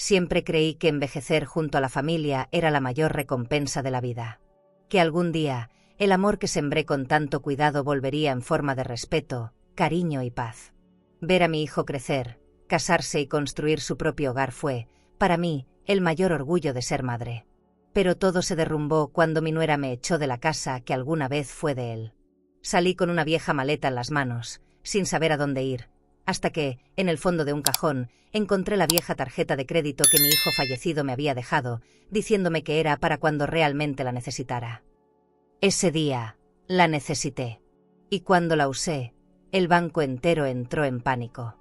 Siempre creí que envejecer junto a la familia era la mayor recompensa de la vida. Que algún día, el amor que sembré con tanto cuidado volvería en forma de respeto, cariño y paz. Ver a mi hijo crecer, casarse y construir su propio hogar fue, para mí, el mayor orgullo de ser madre. Pero todo se derrumbó cuando mi nuera me echó de la casa que alguna vez fue de él. Salí con una vieja maleta en las manos, sin saber a dónde ir, hasta que, en el fondo de un cajón, encontré la vieja tarjeta de crédito que mi hijo fallecido me había dejado, diciéndome que era para cuando realmente la necesitara. Ese día, la necesité. Y cuando la usé, el banco entero entró en pánico.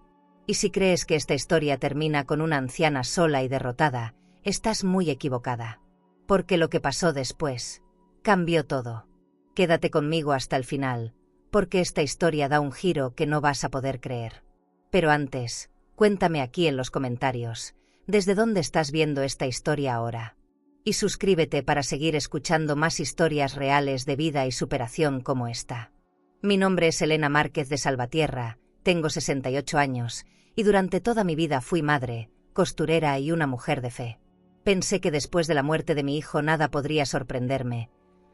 Y si crees que esta historia termina con una anciana sola y derrotada, estás muy equivocada. Porque lo que pasó después cambió todo. Quédate conmigo hasta el final, porque esta historia da un giro que no vas a poder creer. Pero antes, cuéntame aquí en los comentarios, ¿desde dónde estás viendo esta historia ahora? Y suscríbete para seguir escuchando más historias reales de vida y superación como esta. Mi nombre es Elena Márquez de Salvatierra, tengo 68 años, y durante toda mi vida fui madre, costurera y una mujer de fe. Pensé que después de la muerte de mi hijo nada podría sorprenderme,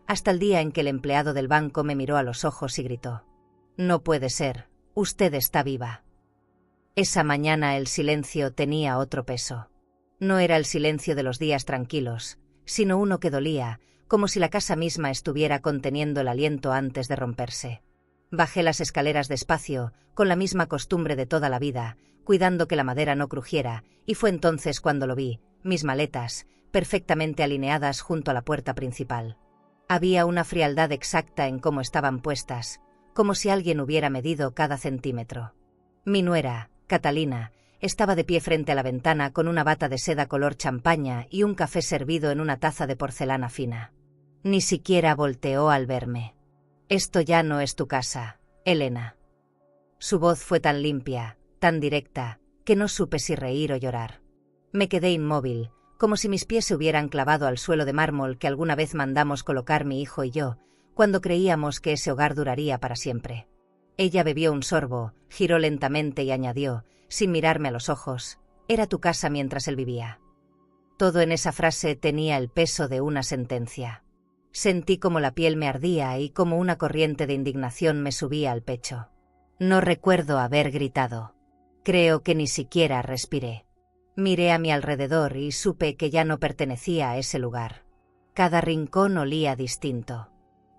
hasta el día en que el empleado del banco me miró a los ojos y gritó: «No puede ser, usted está viva». Esa mañana el silencio tenía otro peso. No era el silencio de los días tranquilos, sino uno que dolía, como si la casa misma estuviera conteniendo el aliento antes de romperse. Bajé las escaleras despacio, con la misma costumbre de toda la vida, cuidando que la madera no crujiera, y fue entonces cuando lo vi, mis maletas, perfectamente alineadas junto a la puerta principal. Había una frialdad exacta en cómo estaban puestas, como si alguien hubiera medido cada centímetro. Mi nuera, Catalina, estaba de pie frente a la ventana con una bata de seda color champaña y un café servido en una taza de porcelana fina. Ni siquiera volteó al verme. «Esto ya no es tu casa, Elena». Su voz fue tan limpia, tan directa, que no supe si reír o llorar. Me quedé inmóvil, como si mis pies se hubieran clavado al suelo de mármol que alguna vez mandamos colocar mi hijo y yo, cuando creíamos que ese hogar duraría para siempre. Ella bebió un sorbo, giró lentamente y añadió, sin mirarme a los ojos: «Era tu casa mientras él vivía». Todo en esa frase tenía el peso de una sentencia. Sentí como la piel me ardía y como una corriente de indignación me subía al pecho. No recuerdo haber gritado. Creo que ni siquiera respiré. Miré a mi alrededor y supe que ya no pertenecía a ese lugar. Cada rincón olía distinto.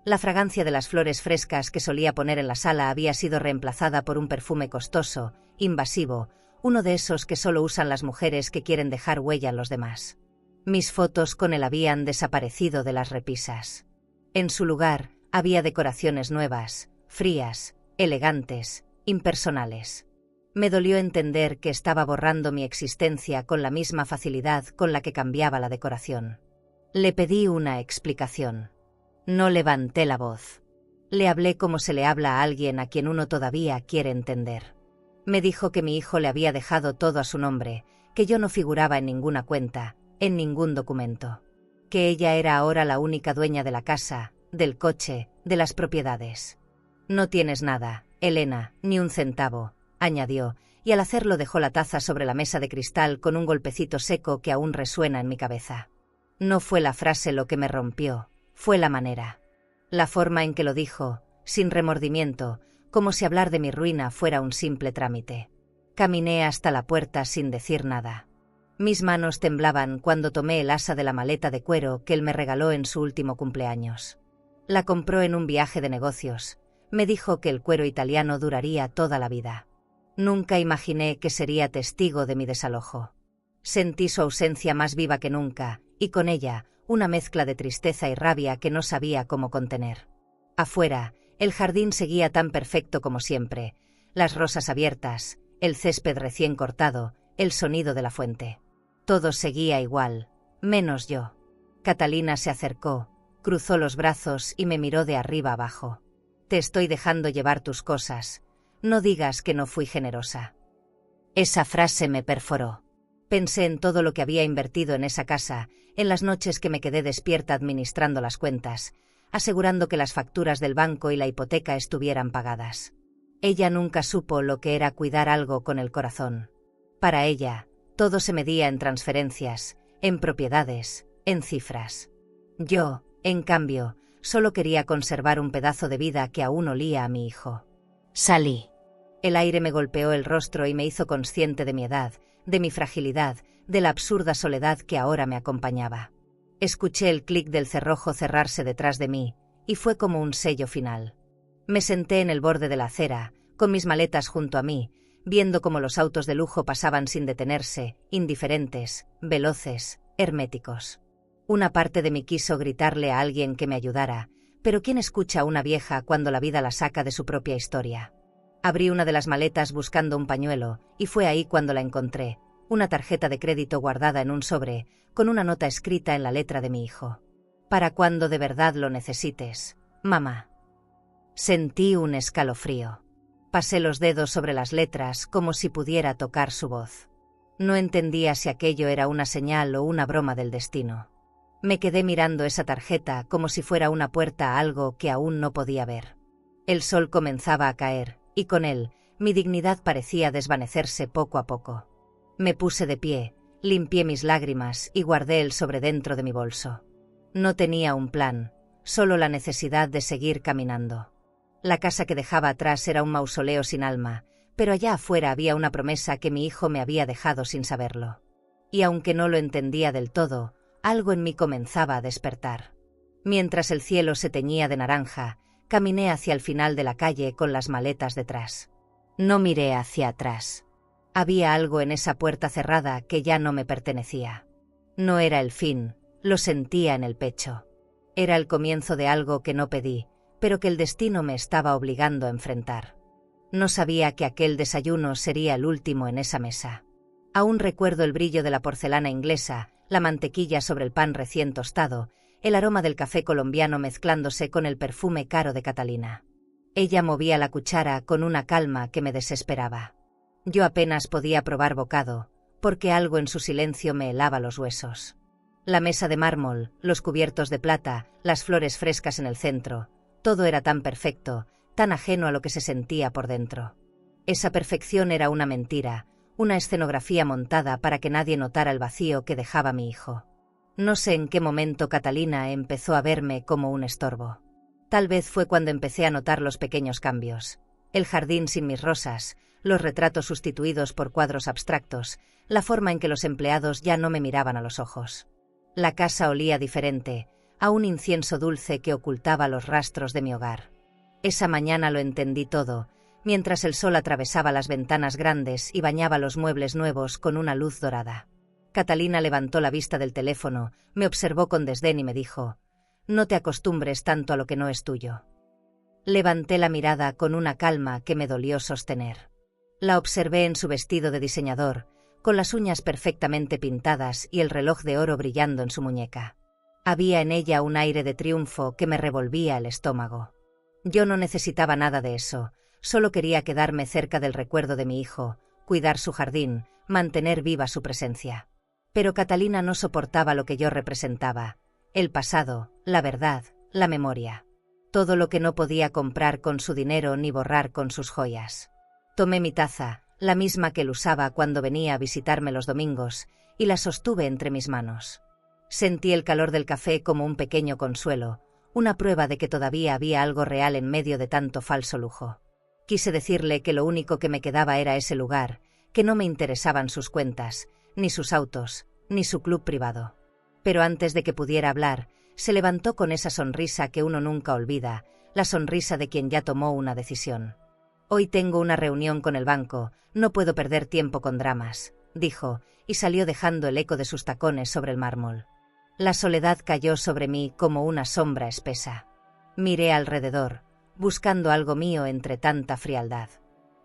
La fragancia de las flores frescas que solía poner en la sala había sido reemplazada por un perfume costoso, invasivo, uno de esos que solo usan las mujeres que quieren dejar huella en los demás. Mis fotos con él habían desaparecido de las repisas. En su lugar, había decoraciones nuevas, frías, elegantes, impersonales. Me dolió entender que estaba borrando mi existencia con la misma facilidad con la que cambiaba la decoración. Le pedí una explicación. No levanté la voz. Le hablé como se le habla a alguien a quien uno todavía quiere entender. Me dijo que mi hijo le había dejado todo a su nombre, que yo no figuraba en ninguna cuenta, en ningún documento. Que ella era ahora la única dueña de la casa, del coche, de las propiedades. «No tienes nada, Elena, ni un centavo», añadió, y al hacerlo dejó la taza sobre la mesa de cristal con un golpecito seco que aún resuena en mi cabeza. No fue la frase lo que me rompió, fue la manera. La forma en que lo dijo, sin remordimiento, como si hablar de mi ruina fuera un simple trámite. Caminé hasta la puerta sin decir nada. Mis manos temblaban cuando tomé el asa de la maleta de cuero que él me regaló en su último cumpleaños. La compró en un viaje de negocios. Me dijo que el cuero italiano duraría toda la vida. Nunca imaginé que sería testigo de mi desalojo. Sentí su ausencia más viva que nunca, y con ella, una mezcla de tristeza y rabia que no sabía cómo contener. Afuera, el jardín seguía tan perfecto como siempre, las rosas abiertas, el césped recién cortado, el sonido de la fuente. Todo seguía igual, menos yo. Catalina se acercó, cruzó los brazos y me miró de arriba abajo. «Te estoy dejando llevar tus cosas. No digas que no fui generosa». Esa frase me perforó. Pensé en todo lo que había invertido en esa casa, en las noches que me quedé despierta administrando las cuentas, asegurando que las facturas del banco y la hipoteca estuvieran pagadas. Ella nunca supo lo que era cuidar algo con el corazón. Para ella, Todo se medía en transferencias, en propiedades, en cifras. Yo, en cambio, solo quería conservar un pedazo de vida que aún olía a mi hijo. Salí. El aire me golpeó el rostro y me hizo consciente de mi edad, de mi fragilidad, de la absurda soledad que ahora me acompañaba. Escuché el clic del cerrojo cerrarse detrás de mí, y fue como un sello final. Me senté en el borde de la acera, con mis maletas junto a mí, viendo cómo los autos de lujo pasaban sin detenerse, indiferentes, veloces, herméticos. Una parte de mí quiso gritarle a alguien que me ayudara, pero ¿quién escucha a una vieja cuando la vida la saca de su propia historia? Abrí una de las maletas buscando un pañuelo, y fue ahí cuando la encontré, una tarjeta de crédito guardada en un sobre, con una nota escrita en la letra de mi hijo. Para cuando de verdad lo necesites, mamá. Sentí un escalofrío. Pasé los dedos sobre las letras como si pudiera tocar su voz. No entendía si aquello era una señal o una broma del destino. Me quedé mirando esa tarjeta como si fuera una puerta a algo que aún no podía ver. El sol comenzaba a caer, y con él, mi dignidad parecía desvanecerse poco a poco. Me puse de pie, limpié mis lágrimas y guardé el sobre dentro de mi bolso. No tenía un plan, solo la necesidad de seguir caminando. La casa que dejaba atrás era un mausoleo sin alma, pero allá afuera había una promesa que mi hijo me había dejado sin saberlo. Y aunque no lo entendía del todo, algo en mí comenzaba a despertar. Mientras el cielo se teñía de naranja, caminé hacia el final de la calle con las maletas detrás. No miré hacia atrás. Había algo en esa puerta cerrada que ya no me pertenecía. No era el fin, lo sentía en el pecho. Era el comienzo de algo que no pedí, pero que el destino me estaba obligando a enfrentar. No sabía que aquel desayuno sería el último en esa mesa. Aún recuerdo el brillo de la porcelana inglesa, la mantequilla sobre el pan recién tostado, el aroma del café colombiano mezclándose con el perfume caro de Catalina. Ella movía la cuchara con una calma que me desesperaba. Yo apenas podía probar bocado, porque algo en su silencio me helaba los huesos. La mesa de mármol, los cubiertos de plata, las flores frescas en el centro, todo era tan perfecto, tan ajeno a lo que se sentía por dentro. Esa perfección era una mentira, una escenografía montada para que nadie notara el vacío que dejaba mi hijo. No sé en qué momento Catalina empezó a verme como un estorbo. Tal vez fue cuando empecé a notar los pequeños cambios. El jardín sin mis rosas, los retratos sustituidos por cuadros abstractos, la forma en que los empleados ya no me miraban a los ojos. La casa olía diferente, a un incienso dulce que ocultaba los rastros de mi hogar. Esa mañana lo entendí todo, mientras el sol atravesaba las ventanas grandes y bañaba los muebles nuevos con una luz dorada. Catalina levantó la vista del teléfono, me observó con desdén y me dijo: «No te acostumbres tanto a lo que no es tuyo». Levanté la mirada con una calma que me dolió sostener. La observé en su vestido de diseñador, con las uñas perfectamente pintadas y el reloj de oro brillando en su muñeca. Había en ella un aire de triunfo que me revolvía el estómago. Yo no necesitaba nada de eso, solo quería quedarme cerca del recuerdo de mi hijo, cuidar su jardín, mantener viva su presencia. Pero Catalina no soportaba lo que yo representaba: el pasado, la verdad, la memoria. Todo lo que no podía comprar con su dinero ni borrar con sus joyas. Tomé mi taza, la misma que él usaba cuando venía a visitarme los domingos, y la sostuve entre mis manos. Sentí el calor del café como un pequeño consuelo, una prueba de que todavía había algo real en medio de tanto falso lujo. Quise decirle que lo único que me quedaba era ese lugar, que no me interesaban sus cuentas, ni sus autos, ni su club privado. Pero antes de que pudiera hablar, se levantó con esa sonrisa que uno nunca olvida, la sonrisa de quien ya tomó una decisión. «Hoy tengo una reunión con el banco, no puedo perder tiempo con dramas», dijo, y salió dejando el eco de sus tacones sobre el mármol. La soledad cayó sobre mí como una sombra espesa. Miré alrededor, buscando algo mío entre tanta frialdad.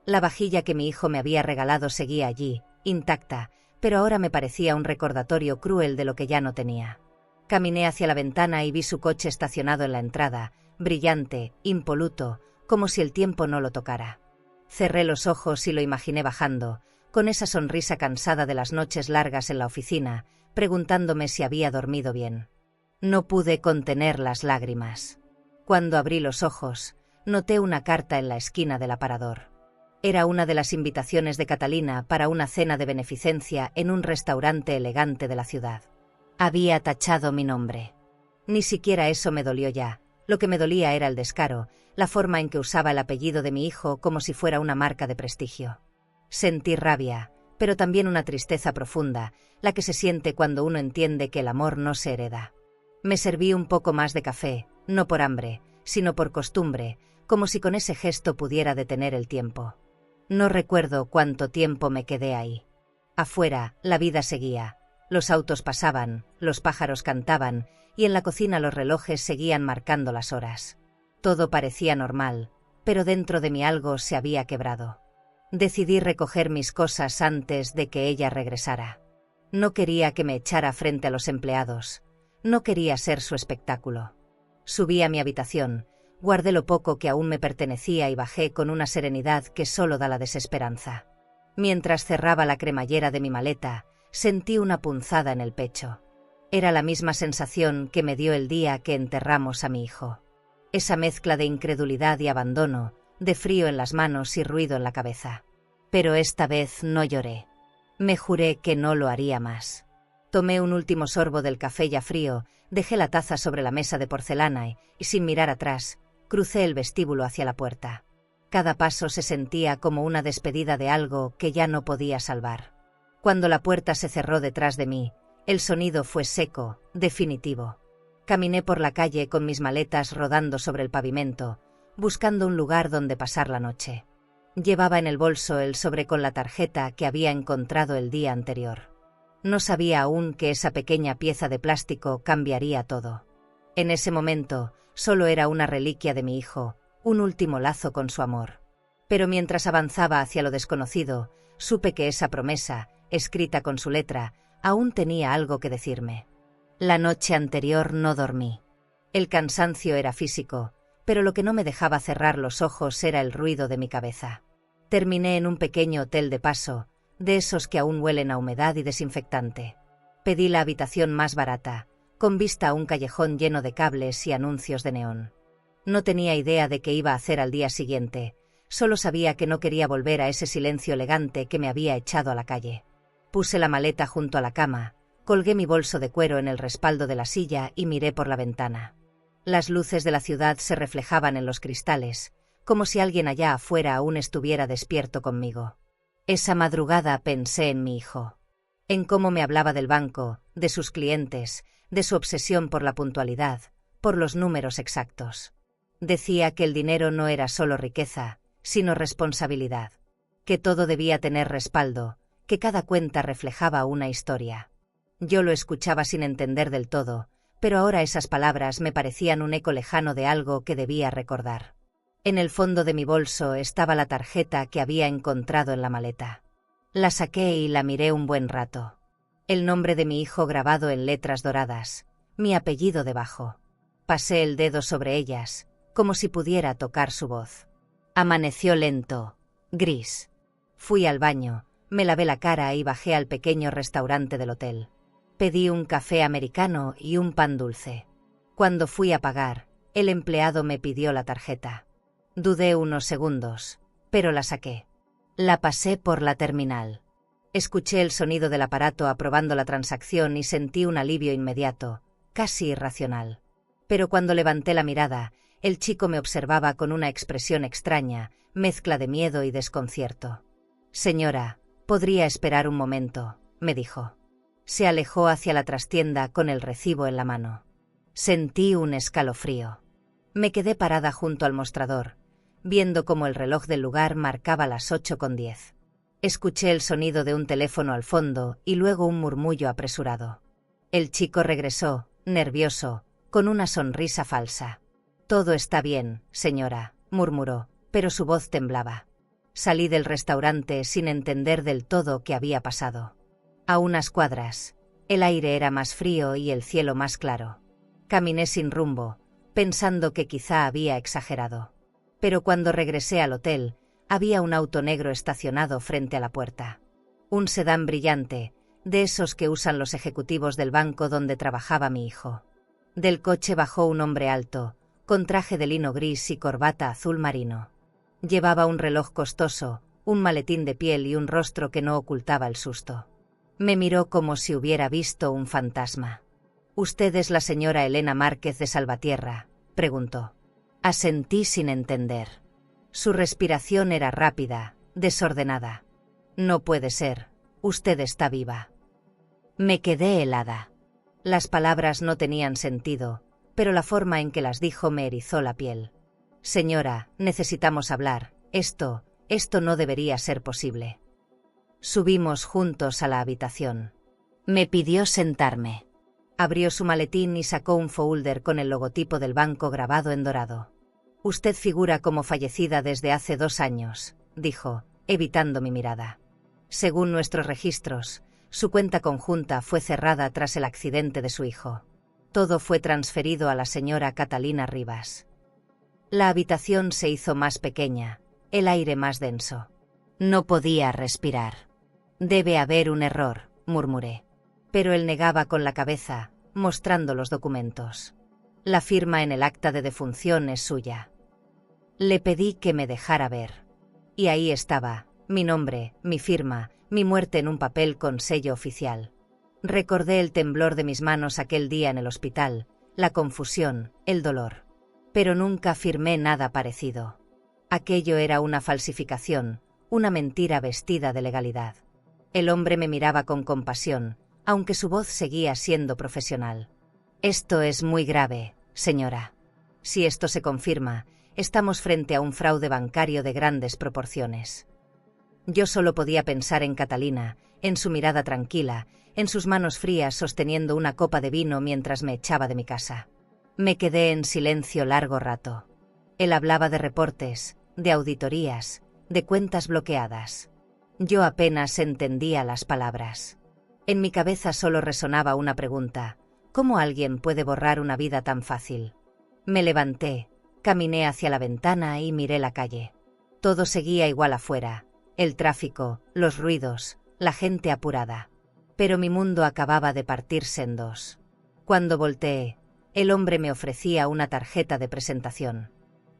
La vajilla que mi hijo me había regalado seguía allí, intacta, pero ahora me parecía un recordatorio cruel de lo que ya no tenía. Caminé hacia la ventana y vi su coche estacionado en la entrada, brillante, impoluto, como si el tiempo no lo tocara. Cerré los ojos y lo imaginé bajando, con esa sonrisa cansada de las noches largas en la oficina, preguntándome si había dormido bien. No pude contener las lágrimas. Cuando abrí los ojos, noté una carta en la esquina del aparador. Era una de las invitaciones de Catalina para una cena de beneficencia en un restaurante elegante de la ciudad. Había tachado mi nombre. Ni siquiera eso me dolió ya. Lo que me dolía era el descaro, la forma en que usaba el apellido de mi hijo como si fuera una marca de prestigio. Sentí rabia, pero también una tristeza profunda, la que se siente cuando uno entiende que el amor no se hereda. Me serví un poco más de café, no por hambre, sino por costumbre, como si con ese gesto pudiera detener el tiempo. No recuerdo cuánto tiempo me quedé ahí. Afuera, la vida seguía. Los autos pasaban, los pájaros cantaban, y en la cocina los relojes seguían marcando las horas. Todo parecía normal, pero dentro de mí algo se había quebrado. Decidí recoger mis cosas antes de que ella regresara. No quería que me echara frente a los empleados. No quería ser su espectáculo. Subí a mi habitación, guardé lo poco que aún me pertenecía y bajé con una serenidad que solo da la desesperanza. Mientras cerraba la cremallera de mi maleta, sentí una punzada en el pecho. Era la misma sensación que me dio el día que enterramos a mi hijo. Esa mezcla de incredulidad y abandono, de frío en las manos y ruido en la cabeza. Pero esta vez no lloré. Me juré que no lo haría más. Tomé un último sorbo del café ya frío, dejé la taza sobre la mesa de porcelana y sin mirar atrás, crucé el vestíbulo hacia la puerta. Cada paso se sentía como una despedida de algo que ya no podía salvar. Cuando la puerta se cerró detrás de mí, el sonido fue seco, definitivo. Caminé por la calle con mis maletas rodando sobre el pavimento, buscando un lugar donde pasar la noche. Llevaba en el bolso el sobre con la tarjeta que había encontrado el día anterior. No sabía aún que esa pequeña pieza de plástico cambiaría todo. En ese momento, solo era una reliquia de mi hijo, un último lazo con su amor. Pero mientras avanzaba hacia lo desconocido, supe que esa promesa, escrita con su letra, aún tenía algo que decirme. La noche anterior no dormí. El cansancio era físico, pero lo que no me dejaba cerrar los ojos era el ruido de mi cabeza. Terminé en un pequeño hotel de paso, de esos que aún huelen a humedad y desinfectante. Pedí la habitación más barata, con vista a un callejón lleno de cables y anuncios de neón. No tenía idea de qué iba a hacer al día siguiente, solo sabía que no quería volver a ese silencio elegante que me había echado a la calle. Puse la maleta junto a la cama, colgué mi bolso de cuero en el respaldo de la silla y miré por la ventana. Las luces de la ciudad se reflejaban en los cristales, como si alguien allá afuera aún estuviera despierto conmigo. Esa madrugada pensé en mi hijo, en cómo me hablaba del banco, de sus clientes, de su obsesión por la puntualidad, por los números exactos. Decía que el dinero no era solo riqueza, sino responsabilidad, que todo debía tener respaldo, que cada cuenta reflejaba una historia. Yo lo escuchaba sin entender del todo, pero ahora esas palabras me parecían un eco lejano de algo que debía recordar. En el fondo de mi bolso estaba la tarjeta que había encontrado en la maleta. La saqué y la miré un buen rato. El nombre de mi hijo grabado en letras doradas, mi apellido debajo. Pasé el dedo sobre ellas, como si pudiera tocar su voz. Amaneció lento, gris. Fui al baño, me lavé la cara y bajé al pequeño restaurante del hotel. Pedí un café americano y un pan dulce. Cuando fui a pagar, el empleado me pidió la tarjeta. Dudé unos segundos, pero la saqué. La pasé por la terminal. Escuché el sonido del aparato aprobando la transacción y sentí un alivio inmediato, casi irracional. Pero cuando levanté la mirada, el chico me observaba con una expresión extraña, mezcla de miedo y desconcierto. «Señora, podría esperar un momento», me dijo. Se alejó hacia la trastienda con el recibo en la mano. Sentí un escalofrío. Me quedé parada junto al mostrador, viendo cómo el reloj del lugar marcaba las 8:10. Escuché el sonido de un teléfono al fondo y luego un murmullo apresurado. El chico regresó, nervioso, con una sonrisa falsa. «Todo está bien, señora», murmuró, pero su voz temblaba. Salí del restaurante sin entender del todo qué había pasado. A unas cuadras, el aire era más frío y el cielo más claro. Caminé sin rumbo, pensando que quizá había exagerado. Pero cuando regresé al hotel, había un auto negro estacionado frente a la puerta. Un sedán brillante, de esos que usan los ejecutivos del banco donde trabajaba mi hijo. Del coche bajó un hombre alto, con traje de lino gris y corbata azul marino. Llevaba un reloj costoso, un maletín de piel y un rostro que no ocultaba el susto. Me miró como si hubiera visto un fantasma. «¿Usted es la señora Elena Márquez de Salvatierra?», preguntó. Asentí sin entender. Su respiración era rápida, desordenada. «No puede ser. Usted está viva». Me quedé helada. Las palabras no tenían sentido, pero la forma en que las dijo me erizó la piel. «Señora, necesitamos hablar. Esto no debería ser posible». Subimos juntos a la habitación. Me pidió sentarme. Abrió su maletín y sacó un folder con el logotipo del banco grabado en dorado. «Usted figura como fallecida desde hace 2 años», dijo, evitando mi mirada. «Según nuestros registros, su cuenta conjunta fue cerrada tras el accidente de su hijo. Todo fue transferido a la señora Catalina Rivas». La habitación se hizo más pequeña, el aire más denso. No podía respirar. «Debe haber un error», murmuré. Pero él negaba con la cabeza, mostrando los documentos. «La firma en el acta de defunción es suya». Le pedí que me dejara ver. Y ahí estaba, mi nombre, mi firma, mi muerte en un papel con sello oficial. Recordé el temblor de mis manos aquel día en el hospital, la confusión, el dolor. Pero nunca firmé nada parecido. Aquello era una falsificación, una mentira vestida de legalidad. El hombre me miraba con compasión, aunque su voz seguía siendo profesional. «Esto es muy grave, señora. Si esto se confirma, estamos frente a un fraude bancario de grandes proporciones». Yo solo podía pensar en Catalina, en su mirada tranquila, en sus manos frías sosteniendo una copa de vino mientras me echaba de mi casa. Me quedé en silencio largo rato. Él hablaba de reportes, de auditorías, de cuentas bloqueadas. Yo apenas entendía las palabras. En mi cabeza solo resonaba una pregunta: ¿cómo alguien puede borrar una vida tan fácil? Me levanté, caminé hacia la ventana y miré la calle. Todo seguía igual afuera, el tráfico, los ruidos, la gente apurada. Pero mi mundo acababa de partirse en dos. Cuando volteé, el hombre me ofrecía una tarjeta de presentación.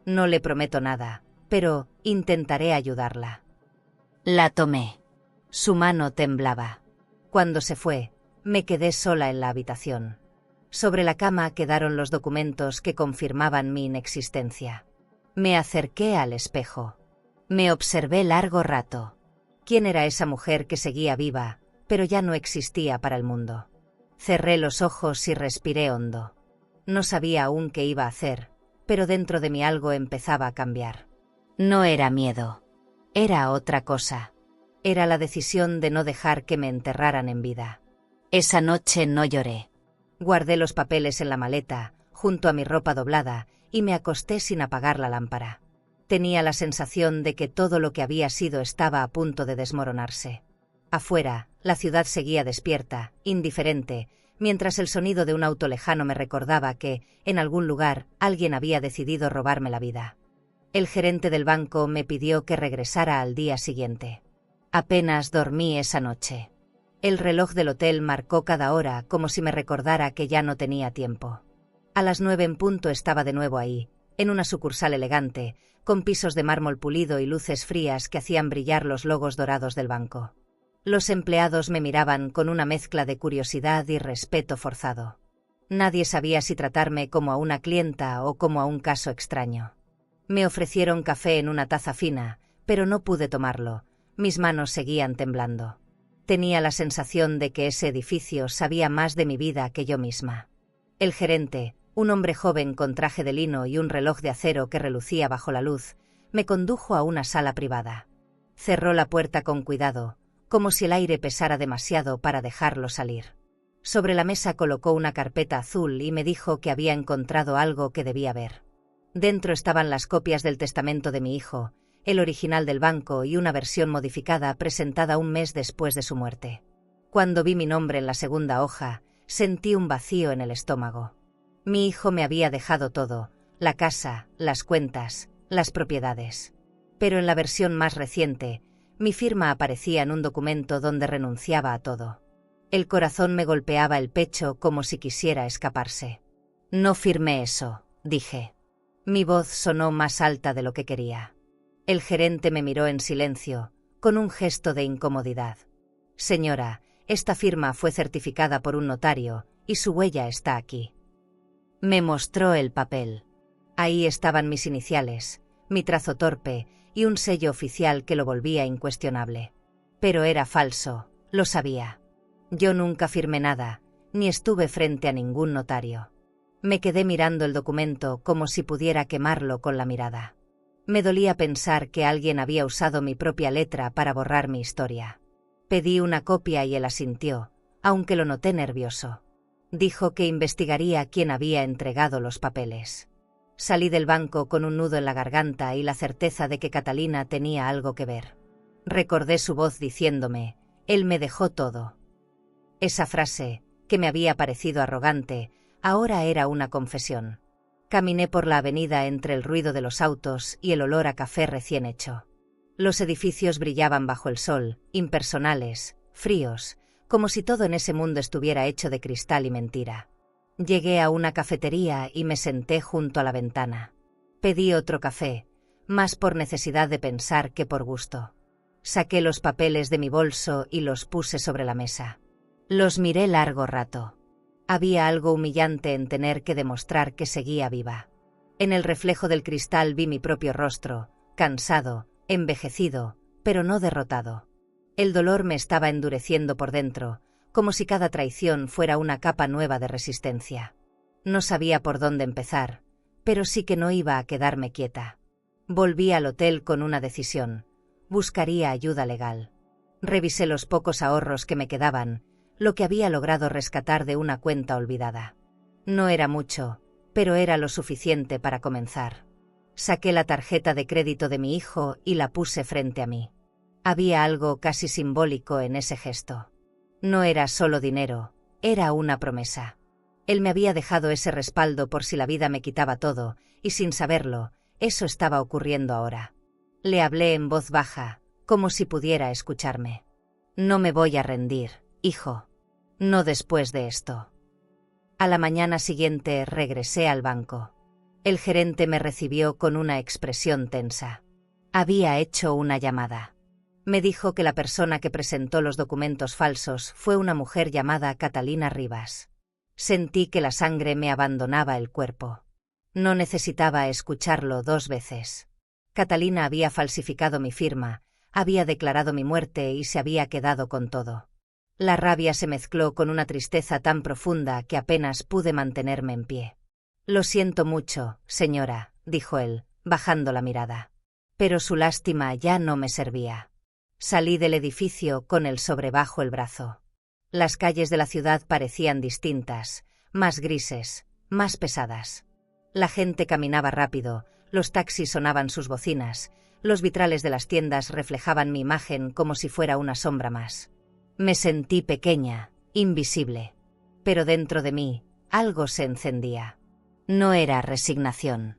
No le prometo nada, pero intentaré ayudarla. La tomé. Su mano temblaba. Cuando se fue, me quedé sola en la habitación. Sobre la cama quedaron los documentos que confirmaban mi inexistencia. Me acerqué al espejo. Me observé largo rato. ¿Quién era esa mujer que seguía viva, pero ya no existía para el mundo? Cerré los ojos y respiré hondo. No sabía aún qué iba a hacer, pero dentro de mí algo empezaba a cambiar. No era miedo. Era otra cosa. Era la decisión de no dejar que me enterraran en vida. Esa noche no lloré. Guardé los papeles en la maleta, junto a mi ropa doblada, y me acosté sin apagar la lámpara. Tenía la sensación de que todo lo que había sido estaba a punto de desmoronarse. Afuera, la ciudad seguía despierta, indiferente, mientras el sonido de un auto lejano me recordaba que, en algún lugar, alguien había decidido robarme la vida. El gerente del banco me pidió que regresara al día siguiente. Apenas dormí esa noche. El reloj del hotel marcó cada hora como si me recordara que ya no tenía tiempo. A las 9 en punto estaba de nuevo ahí, en una sucursal elegante, con pisos de mármol pulido y luces frías que hacían brillar los logos dorados del banco. Los empleados me miraban con una mezcla de curiosidad y respeto forzado. Nadie sabía si tratarme como a una clienta o como a un caso extraño. Me ofrecieron café en una taza fina, pero no pude tomarlo. Mis manos seguían temblando. Tenía la sensación de que ese edificio sabía más de mi vida que yo misma. El gerente, un hombre joven con traje de lino y un reloj de acero que relucía bajo la luz, me condujo a una sala privada. Cerró la puerta con cuidado, como si el aire pesara demasiado para dejarlo salir. Sobre la mesa colocó una carpeta azul y me dijo que había encontrado algo que debía ver. Dentro estaban las copias del testamento de mi hijo, el original del banco y una versión modificada presentada un mes después de su muerte. Cuando vi mi nombre en la segunda hoja, sentí un vacío en el estómago. Mi hijo me había dejado todo, la casa, las cuentas, las propiedades. Pero en la versión más reciente, mi firma aparecía en un documento donde renunciaba a todo. El corazón me golpeaba el pecho como si quisiera escaparse. No firmé eso, dije. Mi voz sonó más alta de lo que quería. El gerente me miró en silencio, con un gesto de incomodidad. Señora, esta firma fue certificada por un notario, y su huella está aquí. Me mostró el papel. Ahí estaban mis iniciales, mi trazo torpe y un sello oficial que lo volvía incuestionable. Pero era falso, lo sabía. Yo nunca firmé nada, ni estuve frente a ningún notario. Me quedé mirando el documento como si pudiera quemarlo con la mirada. Me dolía pensar que alguien había usado mi propia letra para borrar mi historia. Pedí una copia y él asintió, aunque lo noté nervioso. Dijo que investigaría quién había entregado los papeles. Salí del banco con un nudo en la garganta y la certeza de que Catalina tenía algo que ver. Recordé su voz diciéndome, él me dejó todo. Esa frase, que me había parecido arrogante, ahora era una confesión. Caminé por la avenida entre el ruido de los autos y el olor a café recién hecho. Los edificios brillaban bajo el sol, impersonales, fríos, como si todo en ese mundo estuviera hecho de cristal y mentira. Llegué a una cafetería y me senté junto a la ventana. Pedí otro café, más por necesidad de pensar que por gusto. Saqué los papeles de mi bolso y los puse sobre la mesa. Los miré largo rato. Había algo humillante en tener que demostrar que seguía viva. En el reflejo del cristal vi mi propio rostro, cansado, envejecido, pero no derrotado. El dolor me estaba endureciendo por dentro, como si cada traición fuera una capa nueva de resistencia. No sabía por dónde empezar, pero sí que no iba a quedarme quieta. Volví al hotel con una decisión. Buscaría ayuda legal. Revisé los pocos ahorros que me quedaban, lo que había logrado rescatar de una cuenta olvidada. No era mucho, pero era lo suficiente para comenzar. Saqué la tarjeta de crédito de mi hijo y la puse frente a mí. Había algo casi simbólico en ese gesto. No era solo dinero, era una promesa. Él me había dejado ese respaldo por si la vida me quitaba todo, y sin saberlo, eso estaba ocurriendo ahora. Le hablé en voz baja, como si pudiera escucharme. No me voy a rendir, hijo. No después de esto. A la mañana siguiente regresé al banco. El gerente me recibió con una expresión tensa. Había hecho una llamada. Me dijo que la persona que presentó los documentos falsos fue una mujer llamada Catalina Rivas. Sentí que la sangre me abandonaba el cuerpo. No necesitaba escucharlo 2 veces. Catalina había falsificado mi firma, había declarado mi muerte y se había quedado con todo. La rabia se mezcló con una tristeza tan profunda que apenas pude mantenerme en pie. Lo siento mucho, señora, dijo él, bajando la mirada. Pero su lástima ya no me servía. Salí del edificio con el sobre bajo el brazo. Las calles de la ciudad parecían distintas, más grises, más pesadas. La gente caminaba rápido, los taxis sonaban sus bocinas, los vitrales de las tiendas reflejaban mi imagen como si fuera una sombra más. Me sentí pequeña, invisible. Pero dentro de mí, algo se encendía. No era resignación.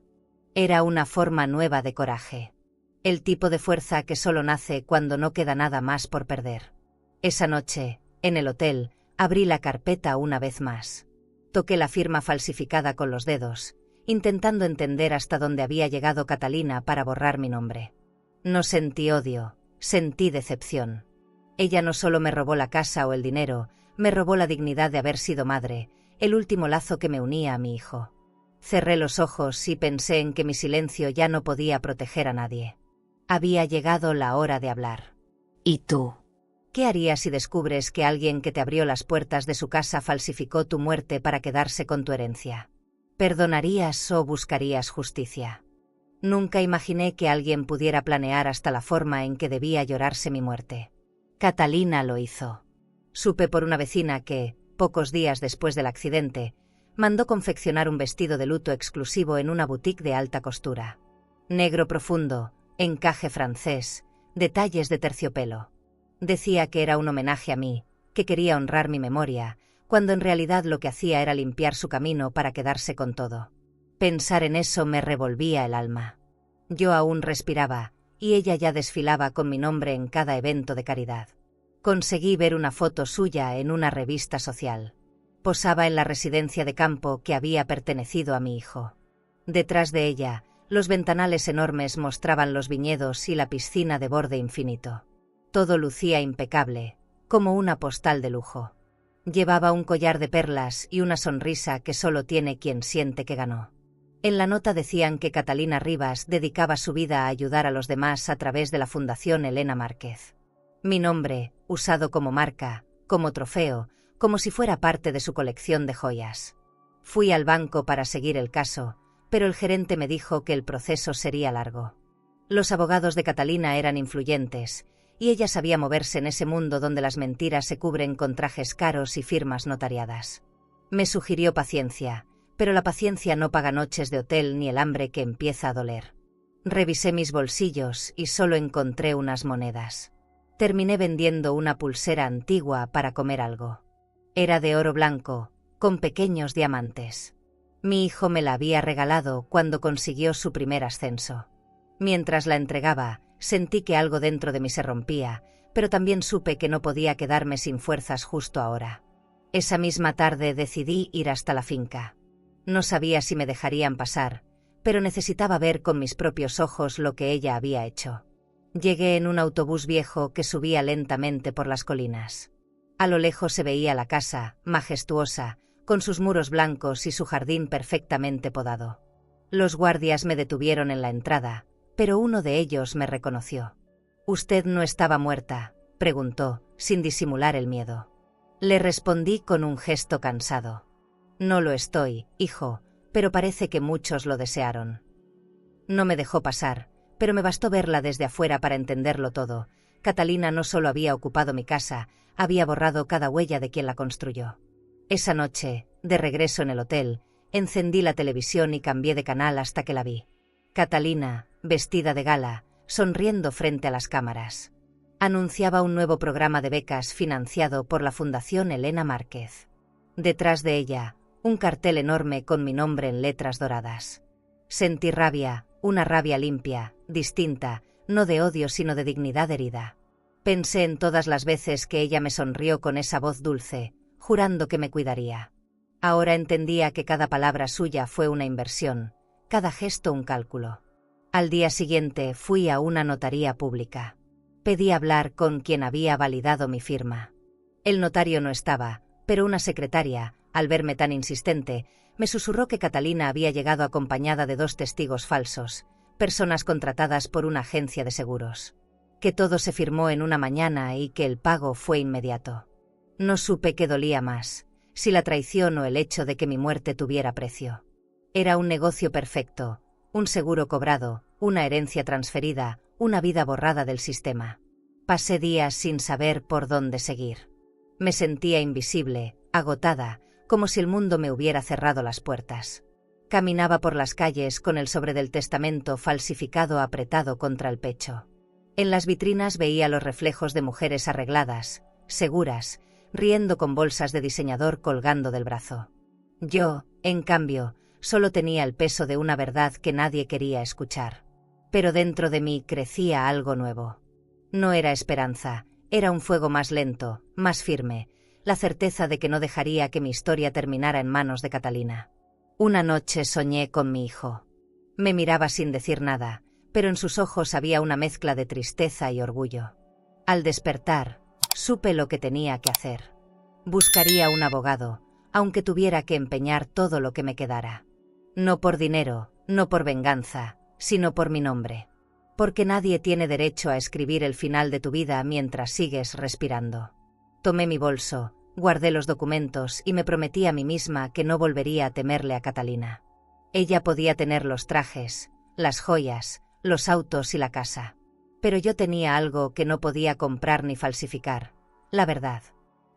Era una forma nueva de coraje. El tipo de fuerza que solo nace cuando no queda nada más por perder. Esa noche, en el hotel, abrí la carpeta una vez más. Toqué la firma falsificada con los dedos, intentando entender hasta dónde había llegado Catalina para borrar mi nombre. No sentí odio, sentí decepción. Ella no solo me robó la casa o el dinero, me robó la dignidad de haber sido madre, el último lazo que me unía a mi hijo. Cerré los ojos y pensé en que mi silencio ya no podía proteger a nadie. Había llegado la hora de hablar. ¿Y tú? ¿Qué harías si descubres que alguien que te abrió las puertas de su casa falsificó tu muerte para quedarse con tu herencia? ¿Perdonarías o buscarías justicia? Nunca imaginé que alguien pudiera planear hasta la forma en que debía llorarse mi muerte. Catalina lo hizo. Supe por una vecina que, pocos días después del accidente, mandó confeccionar un vestido de luto exclusivo en una boutique de alta costura. Negro profundo, encaje francés, detalles de terciopelo. Decía que era un homenaje a mí, que quería honrar mi memoria, cuando en realidad lo que hacía era limpiar su camino para quedarse con todo. Pensar en eso me revolvía el alma. Yo aún respiraba, y ella ya desfilaba con mi nombre en cada evento de caridad. Conseguí ver una foto suya en una revista social. Posaba en la residencia de campo que había pertenecido a mi hijo. Detrás de ella, los ventanales enormes mostraban los viñedos y la piscina de borde infinito. Todo lucía impecable, como una postal de lujo. Llevaba un collar de perlas y una sonrisa que solo tiene quien siente que ganó. En la nota decían que Catalina Rivas dedicaba su vida a ayudar a los demás a través de la Fundación Elena Márquez. Mi nombre, usado como marca, como trofeo, como si fuera parte de su colección de joyas. Fui al banco para seguir el caso, pero el gerente me dijo que el proceso sería largo. Los abogados de Catalina eran influyentes, y ella sabía moverse en ese mundo donde las mentiras se cubren con trajes caros y firmas notariadas. Me sugirió paciencia, pero la paciencia no paga noches de hotel ni el hambre que empieza a doler. Revisé mis bolsillos y solo encontré unas monedas. Terminé vendiendo una pulsera antigua para comer algo. Era de oro blanco, con pequeños diamantes. Mi hijo me la había regalado cuando consiguió su primer ascenso. Mientras la entregaba, sentí que algo dentro de mí se rompía, pero también supe que no podía quedarme sin fuerzas justo ahora. Esa misma tarde decidí ir hasta la finca. No sabía si me dejarían pasar, pero necesitaba ver con mis propios ojos lo que ella había hecho. Llegué en un autobús viejo que subía lentamente por las colinas. A lo lejos se veía la casa, majestuosa, con sus muros blancos y su jardín perfectamente podado. Los guardias me detuvieron en la entrada, pero uno de ellos me reconoció. «¿Usted no estaba muerta?», preguntó, sin disimular el miedo. Le respondí con un gesto cansado. «No lo estoy, hijo, pero parece que muchos lo desearon». No me dejó pasar, pero me bastó verla desde afuera para entenderlo todo. Catalina no solo había ocupado mi casa, había borrado cada huella de quien la construyó. Esa noche, de regreso en el hotel, encendí la televisión y cambié de canal hasta que la vi. Catalina, vestida de gala, sonriendo frente a las cámaras. Anunciaba un nuevo programa de becas financiado por la Fundación Elena Márquez. Detrás de ella, un cartel enorme con mi nombre en letras doradas. Sentí rabia, una rabia limpia, distinta, no de odio sino de dignidad herida. Pensé en todas las veces que ella me sonrió con esa voz dulce, jurando que me cuidaría. Ahora entendía que cada palabra suya fue una inversión, cada gesto un cálculo. Al día siguiente fui a una notaría pública. Pedí hablar con quien había validado mi firma. El notario no estaba, pero una secretaria, al verme tan insistente, me susurró que Catalina había llegado acompañada de 2 testigos falsos, personas contratadas por una agencia de seguros. Que todo se firmó en una mañana y que el pago fue inmediato. No supe qué dolía más, si la traición o el hecho de que mi muerte tuviera precio. Era un negocio perfecto, un seguro cobrado, una herencia transferida, una vida borrada del sistema. Pasé días sin saber por dónde seguir. Me sentía invisible, agotada, como si el mundo me hubiera cerrado las puertas. Caminaba por las calles con el sobre del testamento falsificado apretado contra el pecho. En las vitrinas veía los reflejos de mujeres arregladas, seguras, riendo con bolsas de diseñador colgando del brazo. Yo, en cambio, solo tenía el peso de una verdad que nadie quería escuchar. Pero dentro de mí crecía algo nuevo. No era esperanza, era un fuego más lento, más firme, la certeza de que no dejaría que mi historia terminara en manos de Catalina. Una noche soñé con mi hijo. Me miraba sin decir nada, pero en sus ojos había una mezcla de tristeza y orgullo. Al despertar, supe lo que tenía que hacer. Buscaría un abogado, aunque tuviera que empeñar todo lo que me quedara. No por dinero, no por venganza, sino por mi nombre. Porque nadie tiene derecho a escribir el final de tu vida mientras sigues respirando. Tomé mi bolso, guardé los documentos y me prometí a mí misma que no volvería a temerle a Catalina. Ella podía tener los trajes, las joyas, los autos y la casa. Pero yo tenía algo que no podía comprar ni falsificar: la verdad.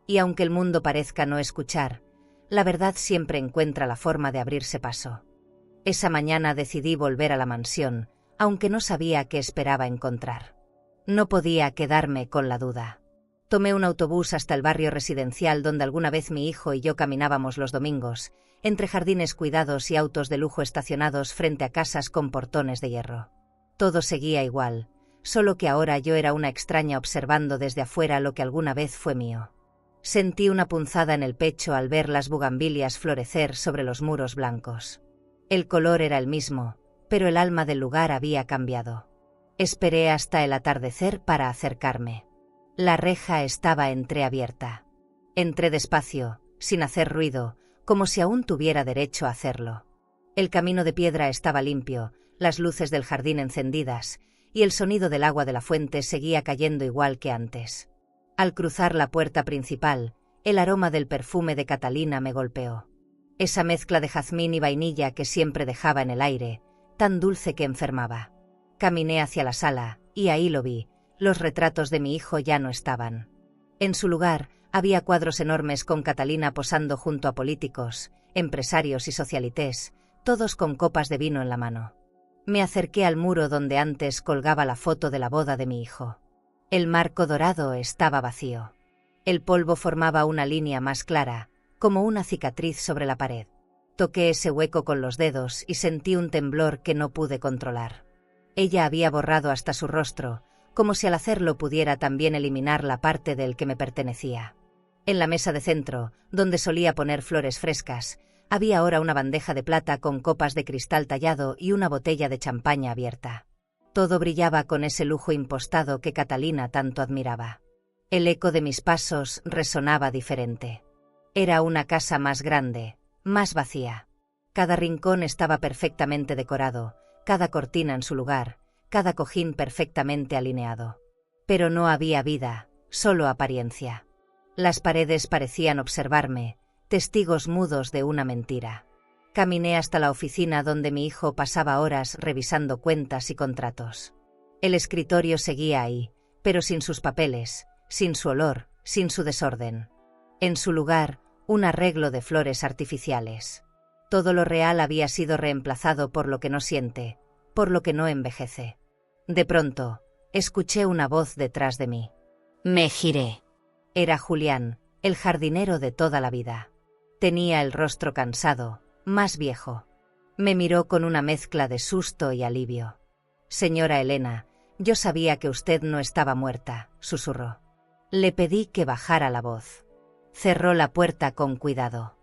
Y aunque el mundo parezca no escuchar, la verdad siempre encuentra la forma de abrirse paso. Esa mañana decidí volver a la mansión, aunque no sabía qué esperaba encontrar. No podía quedarme con la duda. Tomé un autobús hasta el barrio residencial donde alguna vez mi hijo y yo caminábamos los domingos, entre jardines cuidados y autos de lujo estacionados frente a casas con portones de hierro. Todo seguía igual, solo que ahora yo era una extraña observando desde afuera lo que alguna vez fue mío. Sentí una punzada en el pecho al ver las bugambilias florecer sobre los muros blancos. El color era el mismo, pero el alma del lugar había cambiado. Esperé hasta el atardecer para acercarme. La reja estaba entreabierta. Entré despacio, sin hacer ruido, como si aún tuviera derecho a hacerlo. El camino de piedra estaba limpio, las luces del jardín encendidas, y el sonido del agua de la fuente seguía cayendo igual que antes. Al cruzar la puerta principal, el aroma del perfume de Catalina me golpeó. Esa mezcla de jazmín y vainilla que siempre dejaba en el aire, tan dulce que enfermaba. Caminé hacia la sala, y ahí lo vi, los retratos de mi hijo ya no estaban. En su lugar, había cuadros enormes con Catalina posando junto a políticos, empresarios y socialités, todos con copas de vino en la mano. Me acerqué al muro donde antes colgaba la foto de la boda de mi hijo. El marco dorado estaba vacío. El polvo formaba una línea más clara, como una cicatriz sobre la pared. Toqué ese hueco con los dedos y sentí un temblor que no pude controlar. Ella había borrado hasta su rostro, como si al hacerlo pudiera también eliminar la parte del que me pertenecía. En la mesa de centro, donde solía poner flores frescas, había ahora una bandeja de plata con copas de cristal tallado y una botella de champaña abierta. Todo brillaba con ese lujo impostado que Catalina tanto admiraba. El eco de mis pasos resonaba diferente. Era una casa más grande, más vacía. Cada rincón estaba perfectamente decorado, cada cortina en su lugar, cada cojín perfectamente alineado. Pero no había vida, solo apariencia. Las paredes parecían observarme, testigos mudos de una mentira. Caminé hasta la oficina donde mi hijo pasaba horas revisando cuentas y contratos. El escritorio seguía ahí, pero sin sus papeles, sin su olor, sin su desorden. En su lugar, un arreglo de flores artificiales. Todo lo real había sido reemplazado por lo que no siente, por lo que no envejece. De pronto, escuché una voz detrás de mí. Me giré. Era Julián, el jardinero de toda la vida. Tenía el rostro cansado, más viejo. Me miró con una mezcla de susto y alivio. Señora Elena, yo sabía que usted no estaba muerta, susurró. Le pedí que bajara la voz. Cerró la puerta con cuidado.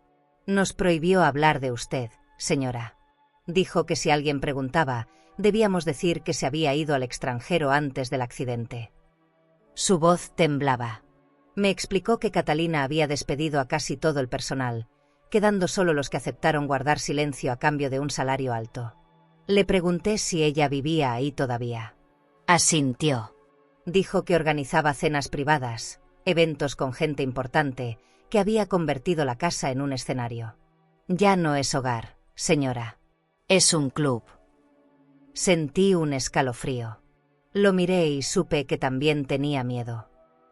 Nos prohibió hablar de usted, señora. Dijo que si alguien preguntaba, debíamos decir que se había ido al extranjero antes del accidente. Su voz temblaba. Me explicó que Catalina había despedido a casi todo el personal, quedando solo los que aceptaron guardar silencio a cambio de un salario alto. Le pregunté si ella vivía ahí todavía. Asintió. Dijo que organizaba cenas privadas, eventos con gente importante, que había convertido la casa en un escenario. Ya no es hogar, señora. Es un club. Sentí un escalofrío. Lo miré y supe que también tenía miedo.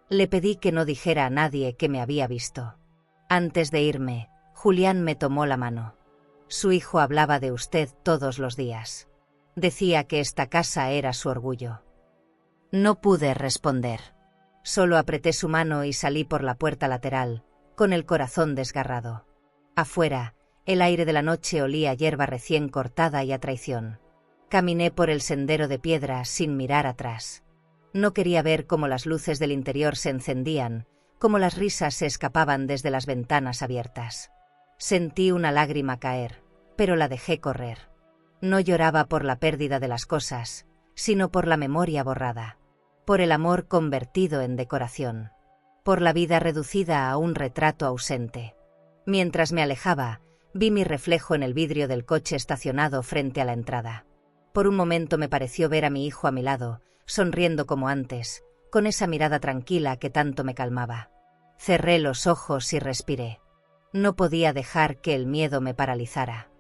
Le pedí que no dijera a nadie que me había visto. Antes de irme, Julián me tomó la mano. Su hijo hablaba de usted todos los días. Decía que esta casa era su orgullo. No pude responder. Solo apreté su mano y salí por la puerta lateral, con el corazón desgarrado. Afuera, el aire de la noche olía a hierba recién cortada y a traición. Caminé por el sendero de piedra sin mirar atrás. No quería ver cómo las luces del interior se encendían, cómo las risas se escapaban desde las ventanas abiertas. Sentí una lágrima caer, pero la dejé correr. No lloraba por la pérdida de las cosas, sino por la memoria borrada, por el amor convertido en decoración, por la vida reducida a un retrato ausente. Mientras me alejaba, vi mi reflejo en el vidrio del coche estacionado frente a la entrada. Por un momento me pareció ver a mi hijo a mi lado, sonriendo como antes, con esa mirada tranquila que tanto me calmaba. Cerré los ojos y respiré. No podía dejar que el miedo me paralizara.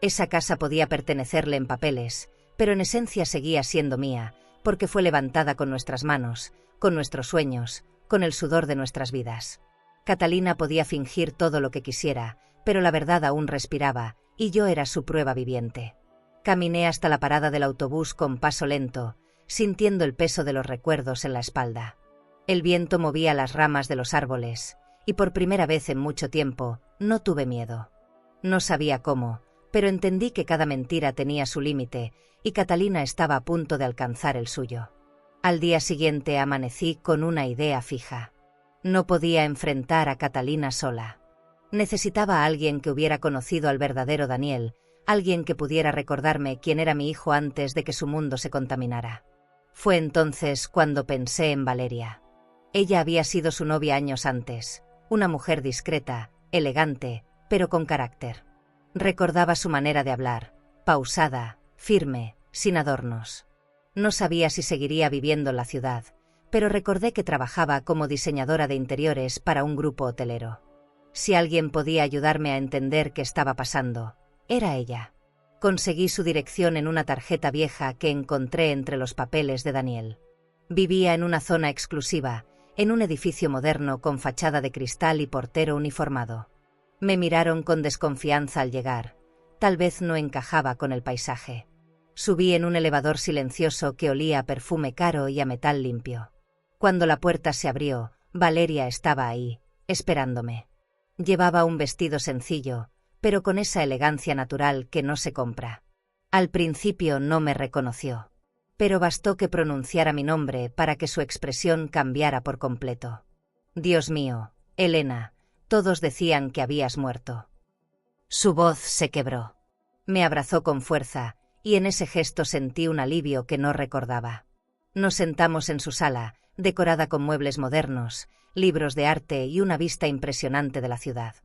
Esa casa podía pertenecerle en papeles, pero en esencia seguía siendo mía, porque fue levantada con nuestras manos, con nuestros sueños, con el sudor de nuestras vidas. Catalina podía fingir todo lo que quisiera, pero la verdad aún respiraba, y yo era su prueba viviente. Caminé hasta la parada del autobús con paso lento, sintiendo el peso de los recuerdos en la espalda. El viento movía las ramas de los árboles, y por primera vez en mucho tiempo, no tuve miedo. No sabía cómo, pero entendí que cada mentira tenía su límite, y Catalina estaba a punto de alcanzar el suyo. Al día siguiente amanecí con una idea fija. No podía enfrentar a Catalina sola. Necesitaba a alguien que hubiera conocido al verdadero Daniel, alguien que pudiera recordarme quién era mi hijo antes de que su mundo se contaminara. Fue entonces cuando pensé en Valeria. Ella había sido su novia años antes, una mujer discreta, elegante, pero con carácter. Recordaba su manera de hablar, pausada, firme, sin adornos. No sabía si seguiría viviendo en la ciudad, pero recordé que trabajaba como diseñadora de interiores para un grupo hotelero. Si alguien podía ayudarme a entender qué estaba pasando, era ella. Conseguí su dirección en una tarjeta vieja que encontré entre los papeles de Daniel. Vivía en una zona exclusiva, en un edificio moderno con fachada de cristal y portero uniformado. Me miraron con desconfianza al llegar. Tal vez no encajaba con el paisaje. Subí en un elevador silencioso que olía a perfume caro y a metal limpio. Cuando la puerta se abrió, Valeria estaba ahí, esperándome. Llevaba un vestido sencillo, pero con esa elegancia natural que no se compra. Al principio no me reconoció, pero bastó que pronunciara mi nombre para que su expresión cambiara por completo. Dios mío, Elena, todos decían que habías muerto. Su voz se quebró. Me abrazó con fuerza, y en ese gesto sentí un alivio que no recordaba. Nos sentamos en su sala, decorada con muebles modernos, libros de arte y una vista impresionante de la ciudad.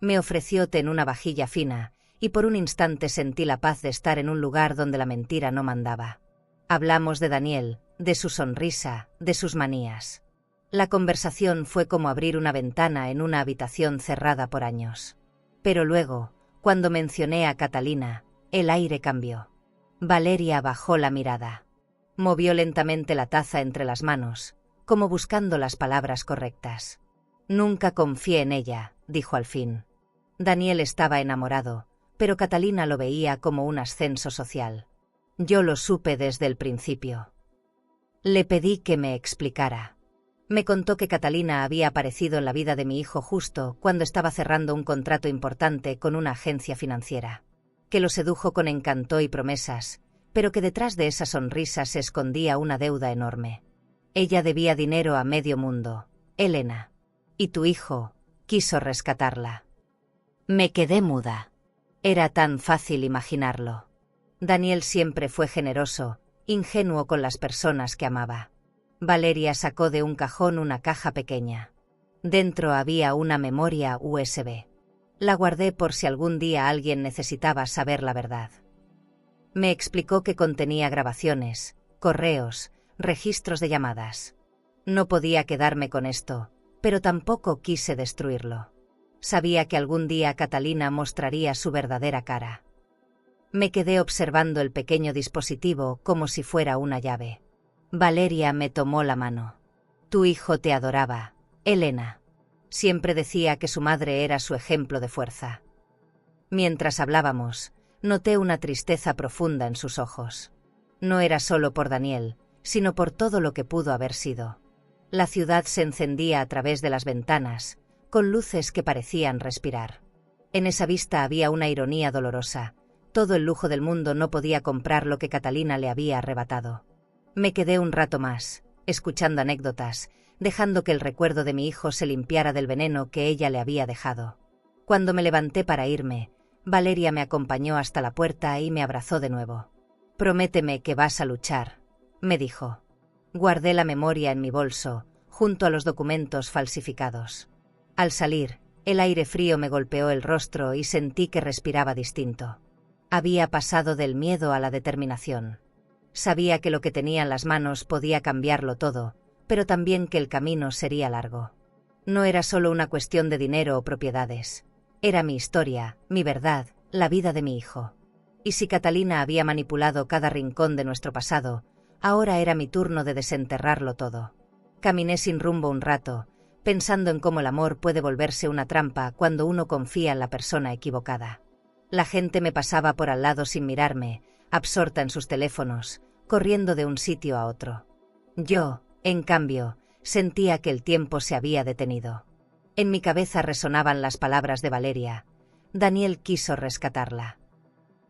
Me ofreció té en una vajilla fina, y por un instante sentí la paz de estar en un lugar donde la mentira no mandaba. Hablamos de Daniel, de su sonrisa, de sus manías. La conversación fue como abrir una ventana en una habitación cerrada por años. Pero luego, cuando mencioné a Catalina, el aire cambió. Valeria bajó la mirada. Movió lentamente la taza entre las manos, como buscando las palabras correctas. Nunca confié en ella, dijo al fin. Daniel estaba enamorado, pero Catalina lo veía como un ascenso social. Yo lo supe desde el principio. Le pedí que me explicara. Me contó que Catalina había aparecido en la vida de mi hijo justo cuando estaba cerrando un contrato importante con una agencia financiera. Que lo sedujo con encanto y promesas, pero que detrás de esa sonrisa se escondía una deuda enorme. Ella debía dinero a medio mundo, Elena. Y tu hijo quiso rescatarla. Me quedé muda. Era tan fácil imaginarlo. Daniel siempre fue generoso, ingenuo con las personas que amaba. Valeria sacó de un cajón una caja pequeña. Dentro había una memoria USB. La guardé por si algún día alguien necesitaba saber la verdad. Me explicó que contenía grabaciones, correos, registros de llamadas. No podía quedarme con esto, pero tampoco quise destruirlo. Sabía que algún día Catalina mostraría su verdadera cara. Me quedé observando el pequeño dispositivo como si fuera una llave. Valeria me tomó la mano. Tu hijo te adoraba, Elena. Siempre decía que su madre era su ejemplo de fuerza. Mientras hablábamos, noté una tristeza profunda en sus ojos. No era solo por Daniel, sino por todo lo que pudo haber sido. La ciudad se encendía a través de las ventanas, con luces que parecían respirar. En esa vista había una ironía dolorosa. Todo el lujo del mundo no podía comprar lo que Catalina le había arrebatado. Me quedé un rato más, escuchando anécdotas, dejando que el recuerdo de mi hijo se limpiara del veneno que ella le había dejado. Cuando me levanté para irme, Valeria me acompañó hasta la puerta y me abrazó de nuevo. Prométeme que vas a luchar, me dijo. Guardé la memoria en mi bolso, junto a los documentos falsificados. Al salir, el aire frío me golpeó el rostro y sentí que respiraba distinto. Había pasado del miedo a la determinación. Sabía que lo que tenía en las manos podía cambiarlo todo, pero también que el camino sería largo. No era solo una cuestión de dinero o propiedades. Era mi historia, mi verdad, la vida de mi hijo. Y si Catalina había manipulado cada rincón de nuestro pasado, ahora era mi turno de desenterrarlo todo. Caminé sin rumbo un rato, pensando en cómo el amor puede volverse una trampa cuando uno confía en la persona equivocada. La gente me pasaba por al lado sin mirarme, absorta en sus teléfonos, corriendo de un sitio a otro. Yo, en cambio, sentía que el tiempo se había detenido. En mi cabeza resonaban las palabras de Valeria. Daniel quiso rescatarla.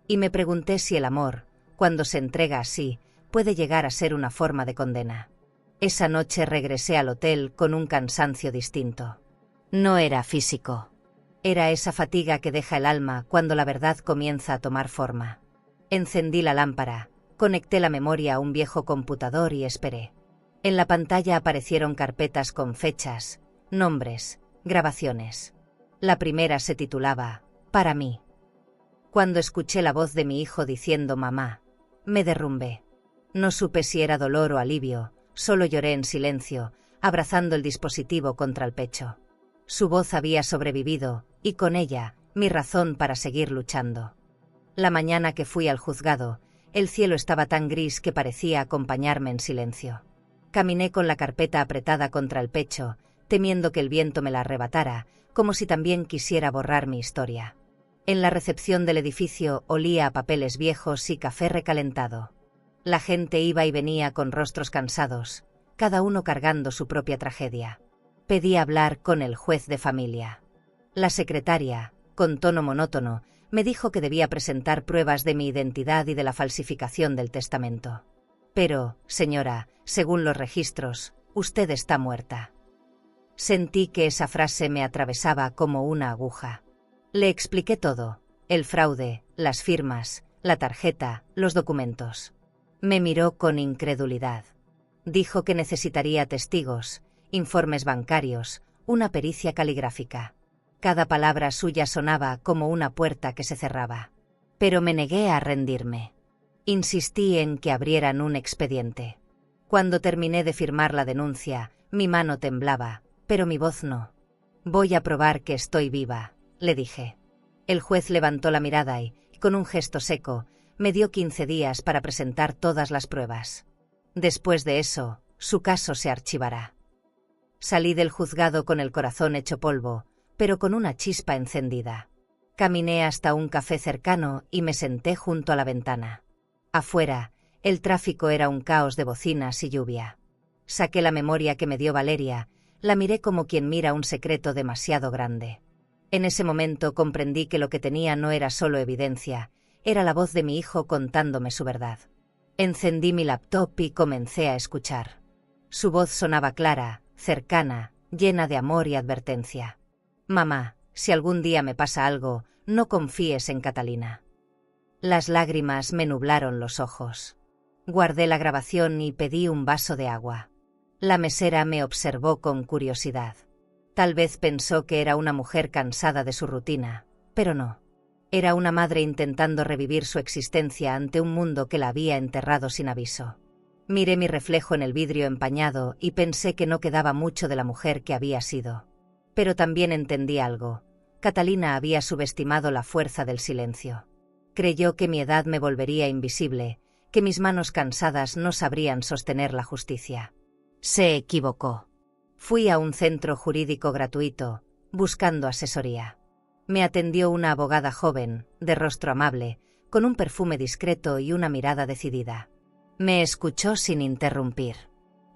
Y me pregunté si el amor, cuando se entrega así, puede llegar a ser una forma de condena. Esa noche regresé al hotel con un cansancio distinto. No era físico. Era esa fatiga que deja el alma cuando la verdad comienza a tomar forma. Encendí la lámpara, conecté la memoria a un viejo computador y esperé. En la pantalla aparecieron carpetas con fechas, nombres, grabaciones. La primera se titulaba «Para mí». Cuando escuché la voz de mi hijo diciendo «mamá», me derrumbé. No supe si era dolor o alivio, solo lloré en silencio, abrazando el dispositivo contra el pecho. Su voz había sobrevivido, y con ella, mi razón para seguir luchando. La mañana que fui al juzgado, el cielo estaba tan gris que parecía acompañarme en silencio. Caminé con la carpeta apretada contra el pecho, temiendo que el viento me la arrebatara, como si también quisiera borrar mi historia. En la recepción del edificio olía a papeles viejos y café recalentado. La gente iba y venía con rostros cansados, cada uno cargando su propia tragedia. Pedí hablar con el juez de familia. La secretaria, con tono monótono, me dijo que debía presentar pruebas de mi identidad y de la falsificación del testamento. Pero, señora, según los registros, usted está muerta. Sentí que esa frase me atravesaba como una aguja. Le expliqué todo: el fraude, las firmas, la tarjeta, los documentos. Me miró con incredulidad. Dijo que necesitaría testigos, informes bancarios, una pericia caligráfica. Cada palabra suya sonaba como una puerta que se cerraba. Pero me negué a rendirme. Insistí en que abrieran un expediente. Cuando terminé de firmar la denuncia, mi mano temblaba, pero mi voz no. «Voy a probar que estoy viva», le dije. El juez levantó la mirada y, con un gesto seco, me dio 15 días para presentar todas las pruebas. Después de eso, su caso se archivará. Salí del juzgado con el corazón hecho polvo, pero con una chispa encendida. Caminé hasta un café cercano y me senté junto a la ventana. Afuera, el tráfico era un caos de bocinas y lluvia. Saqué la memoria que me dio Valeria, la miré como quien mira un secreto demasiado grande. En ese momento comprendí que lo que tenía no era solo evidencia, era la voz de mi hijo contándome su verdad. Encendí mi laptop y comencé a escuchar. Su voz sonaba clara, cercana, llena de amor y advertencia. «Mamá, si algún día me pasa algo, no confíes en Catalina». Las lágrimas me nublaron los ojos. Guardé la grabación y pedí un vaso de agua. La mesera me observó con curiosidad. Tal vez pensó que era una mujer cansada de su rutina, pero no. Era una madre intentando revivir su existencia ante un mundo que la había enterrado sin aviso. Miré mi reflejo en el vidrio empañado y pensé que no quedaba mucho de la mujer que había sido. Pero también entendí algo. Catalina había subestimado la fuerza del silencio. Creyó que mi edad me volvería invisible, que mis manos cansadas no sabrían sostener la justicia. Se equivocó. Fui a un centro jurídico gratuito, buscando asesoría. Me atendió una abogada joven, de rostro amable, con un perfume discreto y una mirada decidida. Me escuchó sin interrumpir.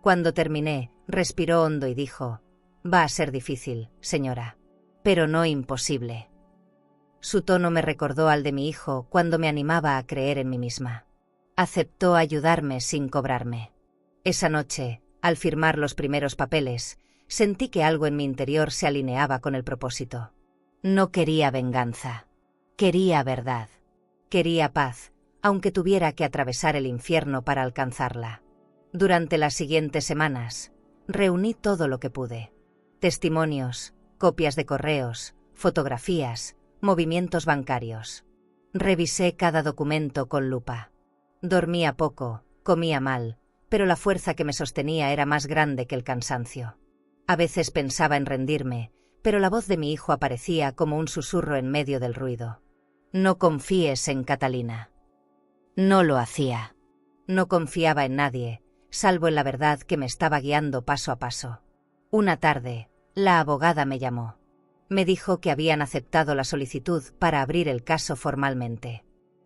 Cuando terminé, respiró hondo y dijo: «Va a ser difícil, señora, pero no imposible». Su tono me recordó al de mi hijo cuando me animaba a creer en mí misma. Aceptó ayudarme sin cobrarme. Esa noche, al firmar los primeros papeles, sentí que algo en mi interior se alineaba con el propósito. No quería venganza. Quería verdad. Quería paz, aunque tuviera que atravesar el infierno para alcanzarla. Durante las siguientes semanas, reuní todo lo que pude. Testimonios, copias de correos, fotografías, movimientos bancarios. Revisé cada documento con lupa. Dormía poco, comía mal, pero la fuerza que me sostenía era más grande que el cansancio. A veces pensaba en rendirme, pero la voz de mi hijo aparecía como un susurro en medio del ruido. «No confíes en Catalina». No lo hacía. No confiaba en nadie, salvo en la verdad que me estaba guiando paso a paso. Una tarde, la abogada me llamó. Me dijo que habían aceptado la solicitud para abrir el caso formalmente.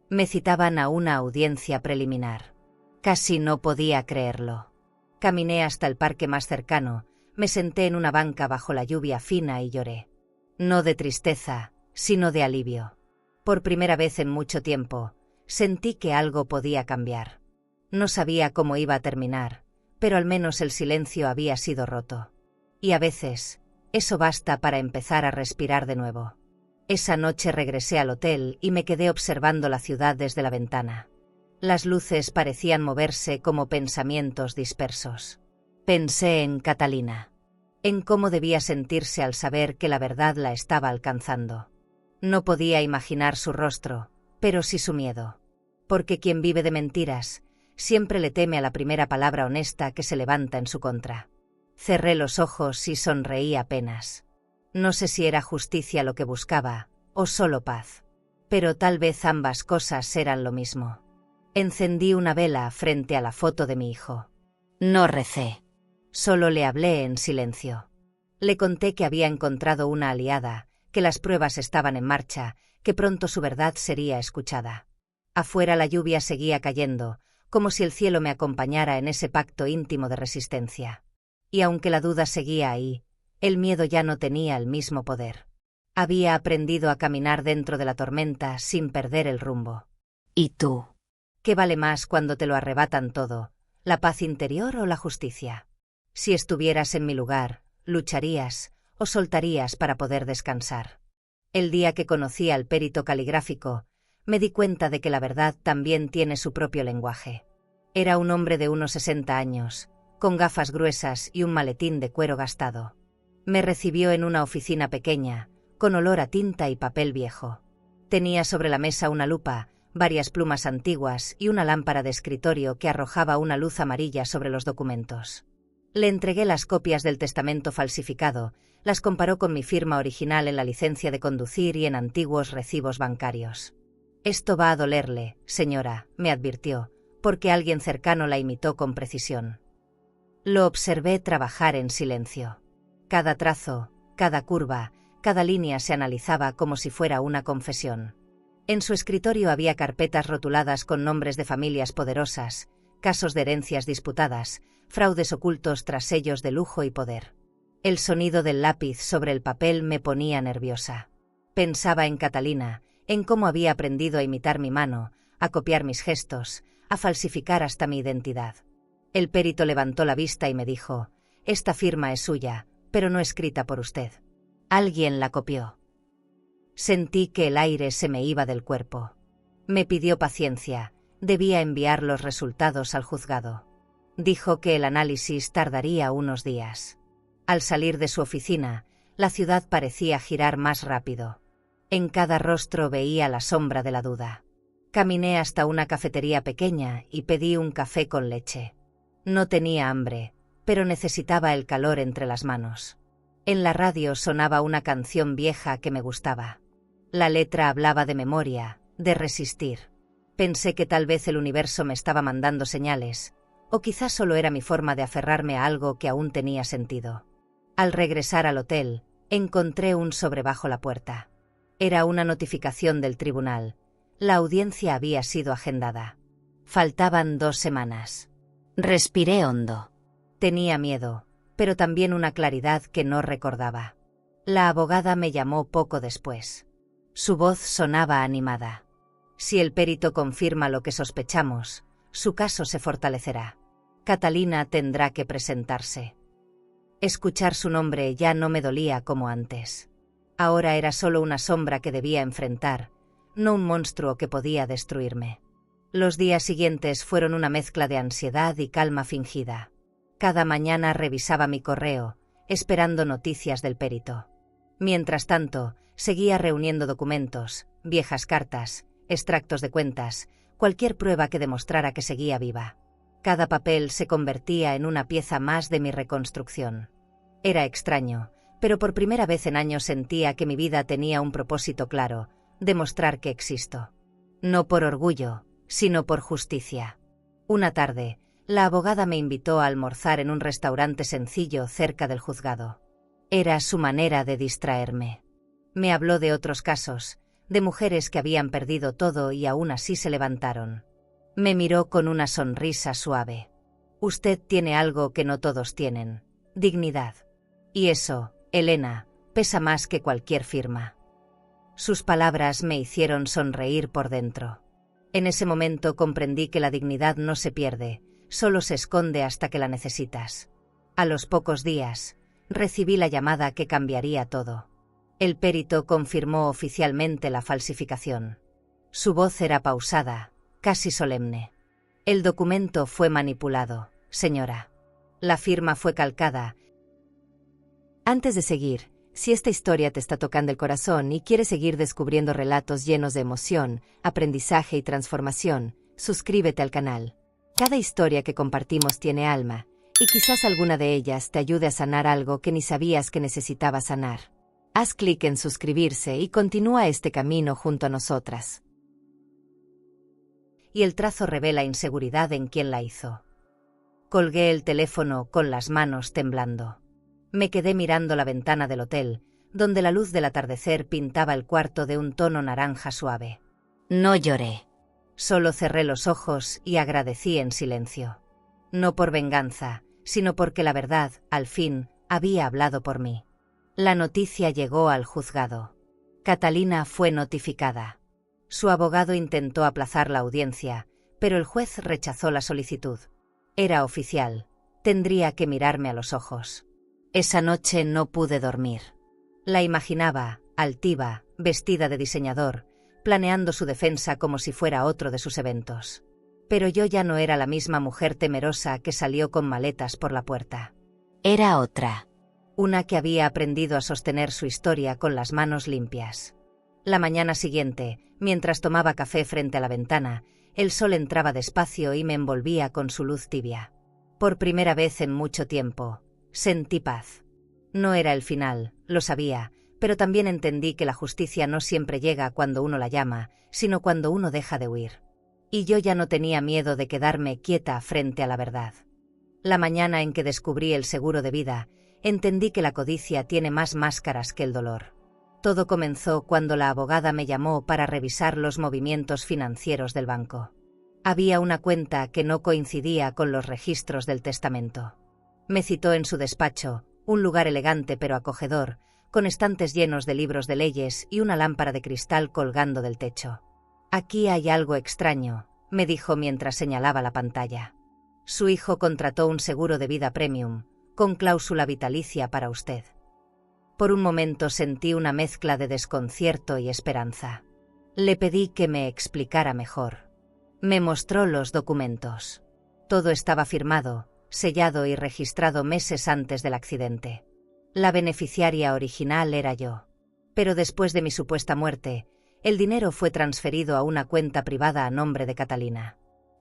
Me citaban a una audiencia preliminar. Casi no podía creerlo. Caminé hasta el parque más cercano, me senté en una banca bajo la lluvia fina y lloré. No de tristeza, sino de alivio. Por primera vez en mucho tiempo, sentí que algo podía cambiar. No sabía cómo iba a terminar, pero al menos el silencio había sido roto. Y a veces, eso basta para empezar a respirar de nuevo. Esa noche regresé al hotel y me quedé observando la ciudad desde la ventana. Las luces parecían moverse como pensamientos dispersos. Pensé en Catalina, en cómo debía sentirse al saber que la verdad la estaba alcanzando. No podía imaginar su rostro, pero sí su miedo. Porque quien vive de mentiras siempre le teme a la primera palabra honesta que se levanta en su contra. Cerré los ojos y sonreí apenas. No sé si era justicia lo que buscaba, o solo paz. Pero tal vez ambas cosas eran lo mismo. Encendí una vela frente a la foto de mi hijo. No recé. Solo le hablé en silencio. Le conté que había encontrado una aliada, que las pruebas estaban en marcha, que pronto su verdad sería escuchada. Afuera la lluvia seguía cayendo, como si el cielo me acompañara en ese pacto íntimo de resistencia. Y aunque la duda seguía ahí, el miedo ya no tenía el mismo poder. Había aprendido a caminar dentro de la tormenta sin perder el rumbo. ¿Y tú? ¿Qué vale más cuando te lo arrebatan todo, la paz interior o la justicia? Si estuvieras en mi lugar, ¿lucharías o soltarías para poder descansar? El día que conocí al perito caligráfico, me di cuenta de que la verdad también tiene su propio lenguaje. Era un hombre de unos 60 años, con gafas gruesas y un maletín de cuero gastado. Me recibió en una oficina pequeña, con olor a tinta y papel viejo. Tenía sobre la mesa una lupa, varias plumas antiguas y una lámpara de escritorio que arrojaba una luz amarilla sobre los documentos. Le entregué las copias del testamento falsificado, las comparó con mi firma original en la licencia de conducir y en antiguos recibos bancarios. «Esto va a dolerle, señora», me advirtió, porque alguien cercano la imitó con precisión. Lo observé trabajar en silencio. Cada trazo, cada curva, cada línea se analizaba como si fuera una confesión. En su escritorio había carpetas rotuladas con nombres de familias poderosas, casos de herencias disputadas, fraudes ocultos tras sellos de lujo y poder. El sonido del lápiz sobre el papel me ponía nerviosa. Pensaba en Catalina, en cómo había aprendido a imitar mi mano, a copiar mis gestos, a falsificar hasta mi identidad. El perito levantó la vista y me dijo: «Esta firma es suya, pero no escrita por usted. Alguien la copió». Sentí que el aire se me iba del cuerpo. Me pidió paciencia, debía enviar los resultados al juzgado. Dijo que el análisis tardaría unos días. Al salir de su oficina, la ciudad parecía girar más rápido. En cada rostro veía la sombra de la duda. Caminé hasta una cafetería pequeña y pedí un café con leche. No tenía hambre, pero necesitaba el calor entre las manos. En la radio sonaba una canción vieja que me gustaba. La letra hablaba de memoria, de resistir. Pensé que tal vez el universo me estaba mandando señales, o quizás solo era mi forma de aferrarme a algo que aún tenía sentido. Al regresar al hotel, encontré un sobre bajo la puerta. Era una notificación del tribunal. La audiencia había sido agendada. Faltaban 2 semanas. Respiré hondo. Tenía miedo, pero también una claridad que no recordaba. La abogada me llamó poco después. Su voz sonaba animada. Si el perito confirma lo que sospechamos, su caso se fortalecerá. Catalina tendrá que presentarse. Escuchar su nombre ya no me dolía como antes. Ahora era solo una sombra que debía enfrentar, no un monstruo que podía destruirme. Los días siguientes fueron una mezcla de ansiedad y calma fingida. Cada mañana revisaba mi correo, esperando noticias del perito. Mientras tanto, seguía reuniendo documentos, viejas cartas, extractos de cuentas, cualquier prueba que demostrara que seguía viva. Cada papel se convertía en una pieza más de mi reconstrucción. Era extraño, pero por primera vez en años sentía que mi vida tenía un propósito claro: demostrar que existo. No por orgullo, sino por justicia. Una tarde, la abogada me invitó a almorzar en un restaurante sencillo cerca del juzgado. Era su manera de distraerme. Me habló de otros casos, de mujeres que habían perdido todo y aún así se levantaron. Me miró con una sonrisa suave. «Usted tiene algo que no todos tienen: dignidad. Y eso, Elena, pesa más que cualquier firma». Sus palabras me hicieron sonreír por dentro. En ese momento comprendí que la dignidad no se pierde, solo se esconde hasta que la necesitas. A los pocos días, recibí la llamada que cambiaría todo. El perito confirmó oficialmente la falsificación. Su voz era pausada, casi solemne. «El documento fue manipulado, señora. La firma fue calcada. Antes de seguir, si esta historia te está tocando el corazón y quieres seguir descubriendo relatos llenos de emoción, aprendizaje y transformación, suscríbete al canal. Cada historia que compartimos tiene alma, y quizás alguna de ellas te ayude a sanar algo que ni sabías que necesitabas sanar. Haz clic en suscribirse y continúa este camino junto a nosotras. Y el trazo revela inseguridad en quien la hizo. Colgué el teléfono con las manos temblando. Me quedé mirando la ventana del hotel, donde la luz del atardecer pintaba el cuarto de un tono naranja suave. No lloré. Solo cerré los ojos y agradecí en silencio. No por venganza, sino porque la verdad, al fin, había hablado por mí. La noticia llegó al juzgado. Catalina fue notificada. Su abogado intentó aplazar la audiencia, pero el juez rechazó la solicitud. Era oficial. Tendría que mirarme a los ojos. Esa noche no pude dormir. La imaginaba, altiva, vestida de diseñador, planeando su defensa como si fuera otro de sus eventos. Pero yo ya no era la misma mujer temerosa que salió con maletas por la puerta. Era otra. Una que había aprendido a sostener su historia con las manos limpias. La mañana siguiente, mientras tomaba café frente a la ventana, el sol entraba despacio y me envolvía con su luz tibia. Por primera vez en mucho tiempo, sentí paz. No era el final, lo sabía, pero también entendí que la justicia no siempre llega cuando uno la llama, sino cuando uno deja de huir. Y yo ya no tenía miedo de quedarme quieta frente a la verdad. La mañana en que descubrí el seguro de vida, entendí que la codicia tiene más máscaras que el dolor. Todo comenzó cuando la abogada me llamó para revisar los movimientos financieros del banco. Había una cuenta que no coincidía con los registros del testamento. Me citó en su despacho, un lugar elegante pero acogedor, con estantes llenos de libros de leyes y una lámpara de cristal colgando del techo. Aquí hay algo extraño, me dijo mientras señalaba la pantalla. Su hijo contrató un seguro de vida premium, con cláusula vitalicia para usted. Por un momento sentí una mezcla de desconcierto y esperanza. Le pedí que me explicara mejor. Me mostró los documentos. Todo estaba firmado, sellado y registrado meses antes del accidente. La beneficiaria original era yo. Pero después de mi supuesta muerte, el dinero fue transferido a una cuenta privada a nombre de Catalina.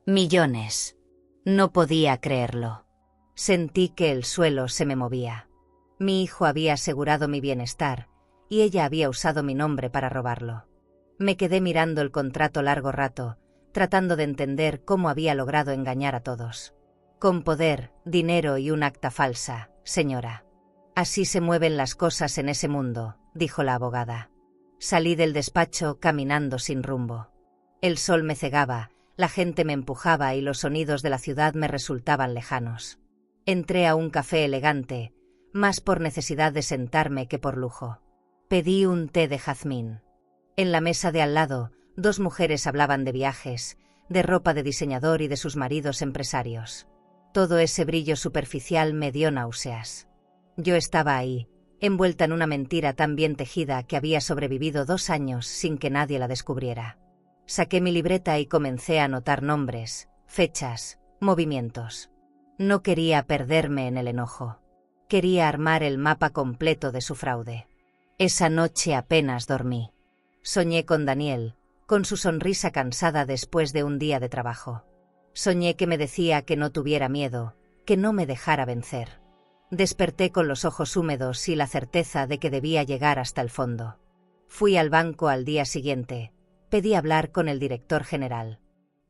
Millones. No podía creerlo. Sentí que el suelo se me movía. Mi hijo había asegurado mi bienestar, y ella había usado mi nombre para robarlo. Me quedé mirando el contrato largo rato, tratando de entender cómo había logrado engañar a todos. Con poder, dinero y un acta falsa, señora. Así se mueven las cosas en ese mundo, dijo la abogada. Salí del despacho caminando sin rumbo. El sol me cegaba, la gente me empujaba y los sonidos de la ciudad me resultaban lejanos. Entré a un café elegante, más por necesidad de sentarme que por lujo. Pedí un té de jazmín. En la mesa de al lado, dos mujeres hablaban de viajes, de ropa de diseñador y de sus maridos empresarios. Todo ese brillo superficial me dio náuseas. Yo estaba ahí, envuelta en una mentira tan bien tejida que había sobrevivido 2 años sin que nadie la descubriera. Saqué mi libreta y comencé a anotar nombres, fechas, movimientos. No quería perderme en el enojo. Quería armar el mapa completo de su fraude. Esa noche apenas dormí. Soñé con Daniel, con su sonrisa cansada después de un día de trabajo. Soñé que me decía que no tuviera miedo, que no me dejara vencer. Desperté con los ojos húmedos y la certeza de que debía llegar hasta el fondo. Fui al banco al día siguiente. Pedí hablar con el director general.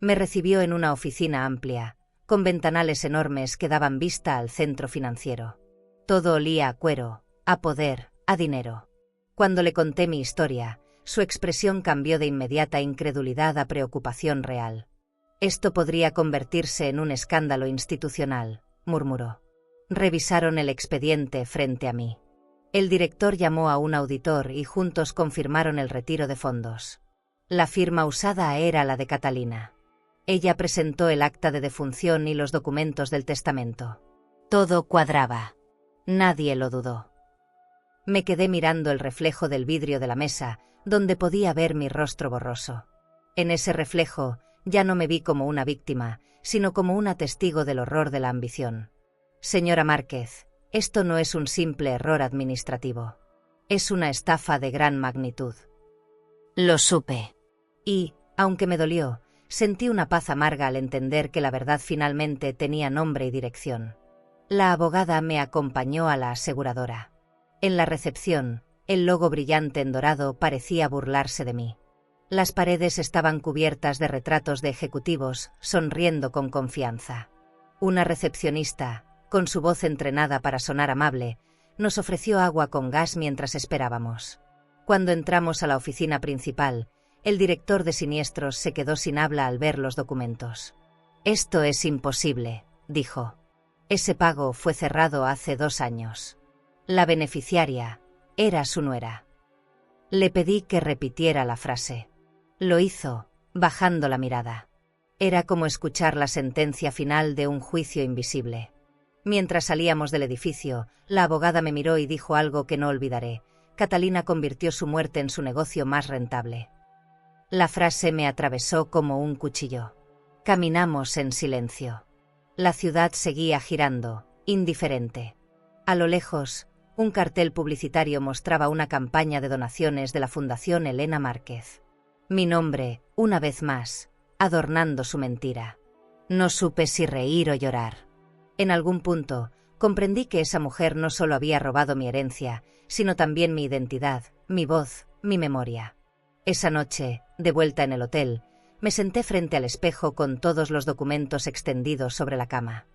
Me recibió en una oficina amplia, con ventanales enormes que daban vista al centro financiero. Todo olía a cuero, a poder, a dinero. Cuando le conté mi historia, su expresión cambió de inmediata incredulidad a preocupación real. Esto podría convertirse en un escándalo institucional, murmuró. Revisaron el expediente frente a mí. El director llamó a un auditor y juntos confirmaron el retiro de fondos. La firma usada era la de Catalina. Ella presentó el acta de defunción y los documentos del testamento. Todo cuadraba. Nadie lo dudó. Me quedé mirando el reflejo del vidrio de la mesa, donde podía ver mi rostro borroso. En ese reflejo, ya no me vi como una víctima, sino como una testigo del horror de la ambición. Señora Márquez, esto no es un simple error administrativo. Es una estafa de gran magnitud. Lo supe. Y, aunque me dolió, sentí una paz amarga al entender que la verdad finalmente tenía nombre y dirección. La abogada me acompañó a la aseguradora. En la recepción, el logo brillante en dorado parecía burlarse de mí. Las paredes estaban cubiertas de retratos de ejecutivos, sonriendo con confianza. Una recepcionista, con su voz entrenada para sonar amable, nos ofreció agua con gas mientras esperábamos. Cuando entramos a la oficina principal, el director de siniestros se quedó sin habla al ver los documentos. «Esto es imposible», dijo. «Ese pago fue cerrado hace 2 años. La beneficiaria era su nuera». Le pedí que repitiera la frase. Lo hizo, bajando la mirada. Era como escuchar la sentencia final de un juicio invisible. Mientras salíamos del edificio, la abogada me miró y dijo algo que no olvidaré. Catalina convirtió su muerte en su negocio más rentable. La frase me atravesó como un cuchillo. Caminamos en silencio. La ciudad seguía girando, indiferente. A lo lejos, un cartel publicitario mostraba una campaña de donaciones de la Fundación Elena Márquez. Mi nombre, una vez más, adornando su mentira. No supe si reír o llorar. En algún punto, comprendí que esa mujer no solo había robado mi herencia, sino también mi identidad, mi voz, mi memoria. Esa noche, de vuelta en el hotel, me senté frente al espejo con todos los documentos extendidos sobre la cama.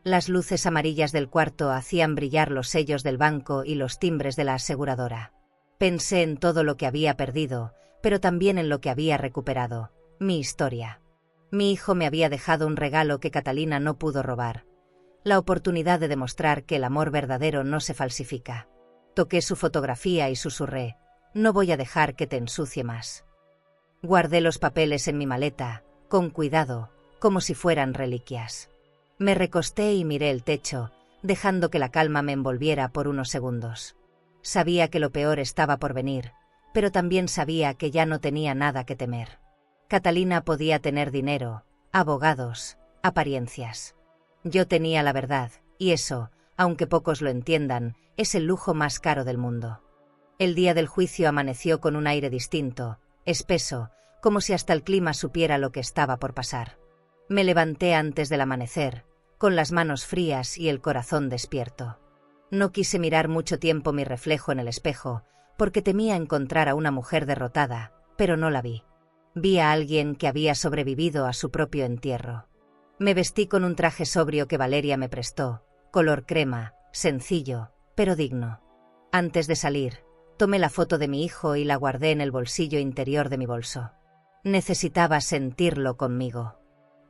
Las luces amarillas del cuarto hacían brillar los sellos del banco y los timbres de la aseguradora. Pensé en todo lo que había perdido, pero también en lo que había recuperado, mi historia. Mi hijo me había dejado un regalo que Catalina no pudo robar. La oportunidad de demostrar que el amor verdadero no se falsifica. Toqué su fotografía y susurré: «No voy a dejar que te ensucie más». Guardé los papeles en mi maleta, con cuidado, como si fueran reliquias. Me recosté y miré el techo, dejando que la calma me envolviera por unos segundos. Sabía que lo peor estaba por venir, pero también sabía que ya no tenía nada que temer. Catalina podía tener dinero, abogados, apariencias. Yo tenía la verdad, y eso, aunque pocos lo entiendan, es el lujo más caro del mundo. El día del juicio amaneció con un aire distinto, espeso, como si hasta el clima supiera lo que estaba por pasar. Me levanté antes del amanecer, con las manos frías y el corazón despierto. No quise mirar mucho tiempo mi reflejo en el espejo, porque temía encontrar a una mujer derrotada, pero no la vi. Vi a alguien que había sobrevivido a su propio entierro. Me vestí con un traje sobrio que Valeria me prestó, color crema, sencillo, pero digno. Antes de salir, tomé la foto de mi hijo y la guardé en el bolsillo interior de mi bolso. Necesitaba sentirlo conmigo.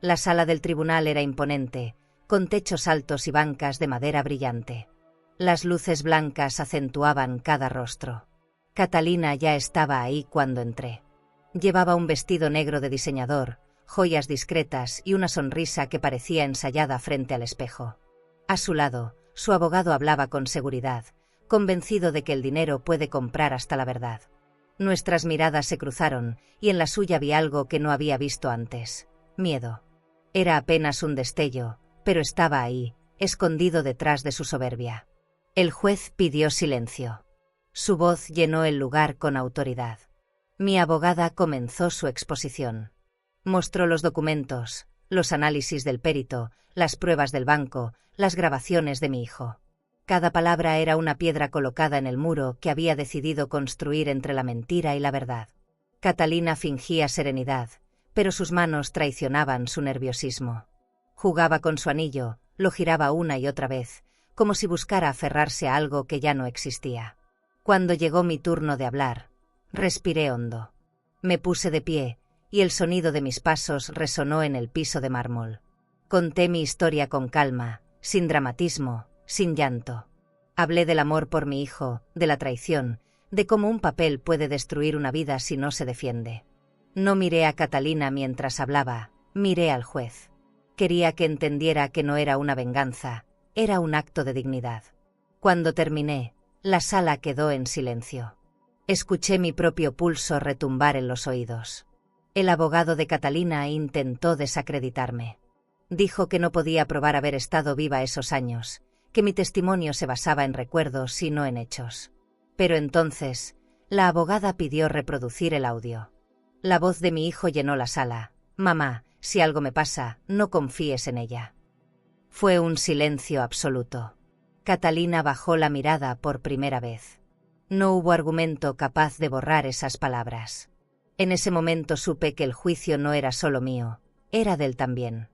La sala del tribunal era imponente, con techos altos y bancas de madera brillante. Las luces blancas acentuaban cada rostro. Catalina ya estaba ahí cuando entré. Llevaba un vestido negro de diseñador, joyas discretas y una sonrisa que parecía ensayada frente al espejo. A su lado, su abogado hablaba con seguridad, convencido de que el dinero puede comprar hasta la verdad. Nuestras miradas se cruzaron, y en la suya vi algo que no había visto antes: miedo. Era apenas un destello, pero estaba ahí, escondido detrás de su soberbia. El juez pidió silencio. Su voz llenó el lugar con autoridad. Mi abogada comenzó su exposición. Mostró los documentos, los análisis del perito, las pruebas del banco, las grabaciones de mi hijo. Cada palabra era una piedra colocada en el muro que había decidido construir entre la mentira y la verdad. Catalina fingía serenidad, pero sus manos traicionaban su nerviosismo. Jugaba con su anillo, lo giraba una y otra vez, como si buscara aferrarse a algo que ya no existía. Cuando llegó mi turno de hablar, respiré hondo. Me puse de pie, y el sonido de mis pasos resonó en el piso de mármol. Conté mi historia con calma, sin dramatismo, sin llanto. Hablé del amor por mi hijo, de la traición, de cómo un papel puede destruir una vida si no se defiende. No miré a Catalina mientras hablaba, miré al juez. Quería que entendiera que no era una venganza, era un acto de dignidad. Cuando terminé, la sala quedó en silencio. Escuché mi propio pulso retumbar en los oídos. El abogado de Catalina intentó desacreditarme. Dijo que no podía probar haber estado viva esos años, que mi testimonio se basaba en recuerdos y no en hechos. Pero entonces, la abogada pidió reproducir el audio. La voz de mi hijo llenó la sala. «Mamá, si algo me pasa, no confíes en ella». Fue un silencio absoluto. Catalina bajó la mirada por primera vez. No hubo argumento capaz de borrar esas palabras. En ese momento supe que el juicio no era solo mío, era de él también.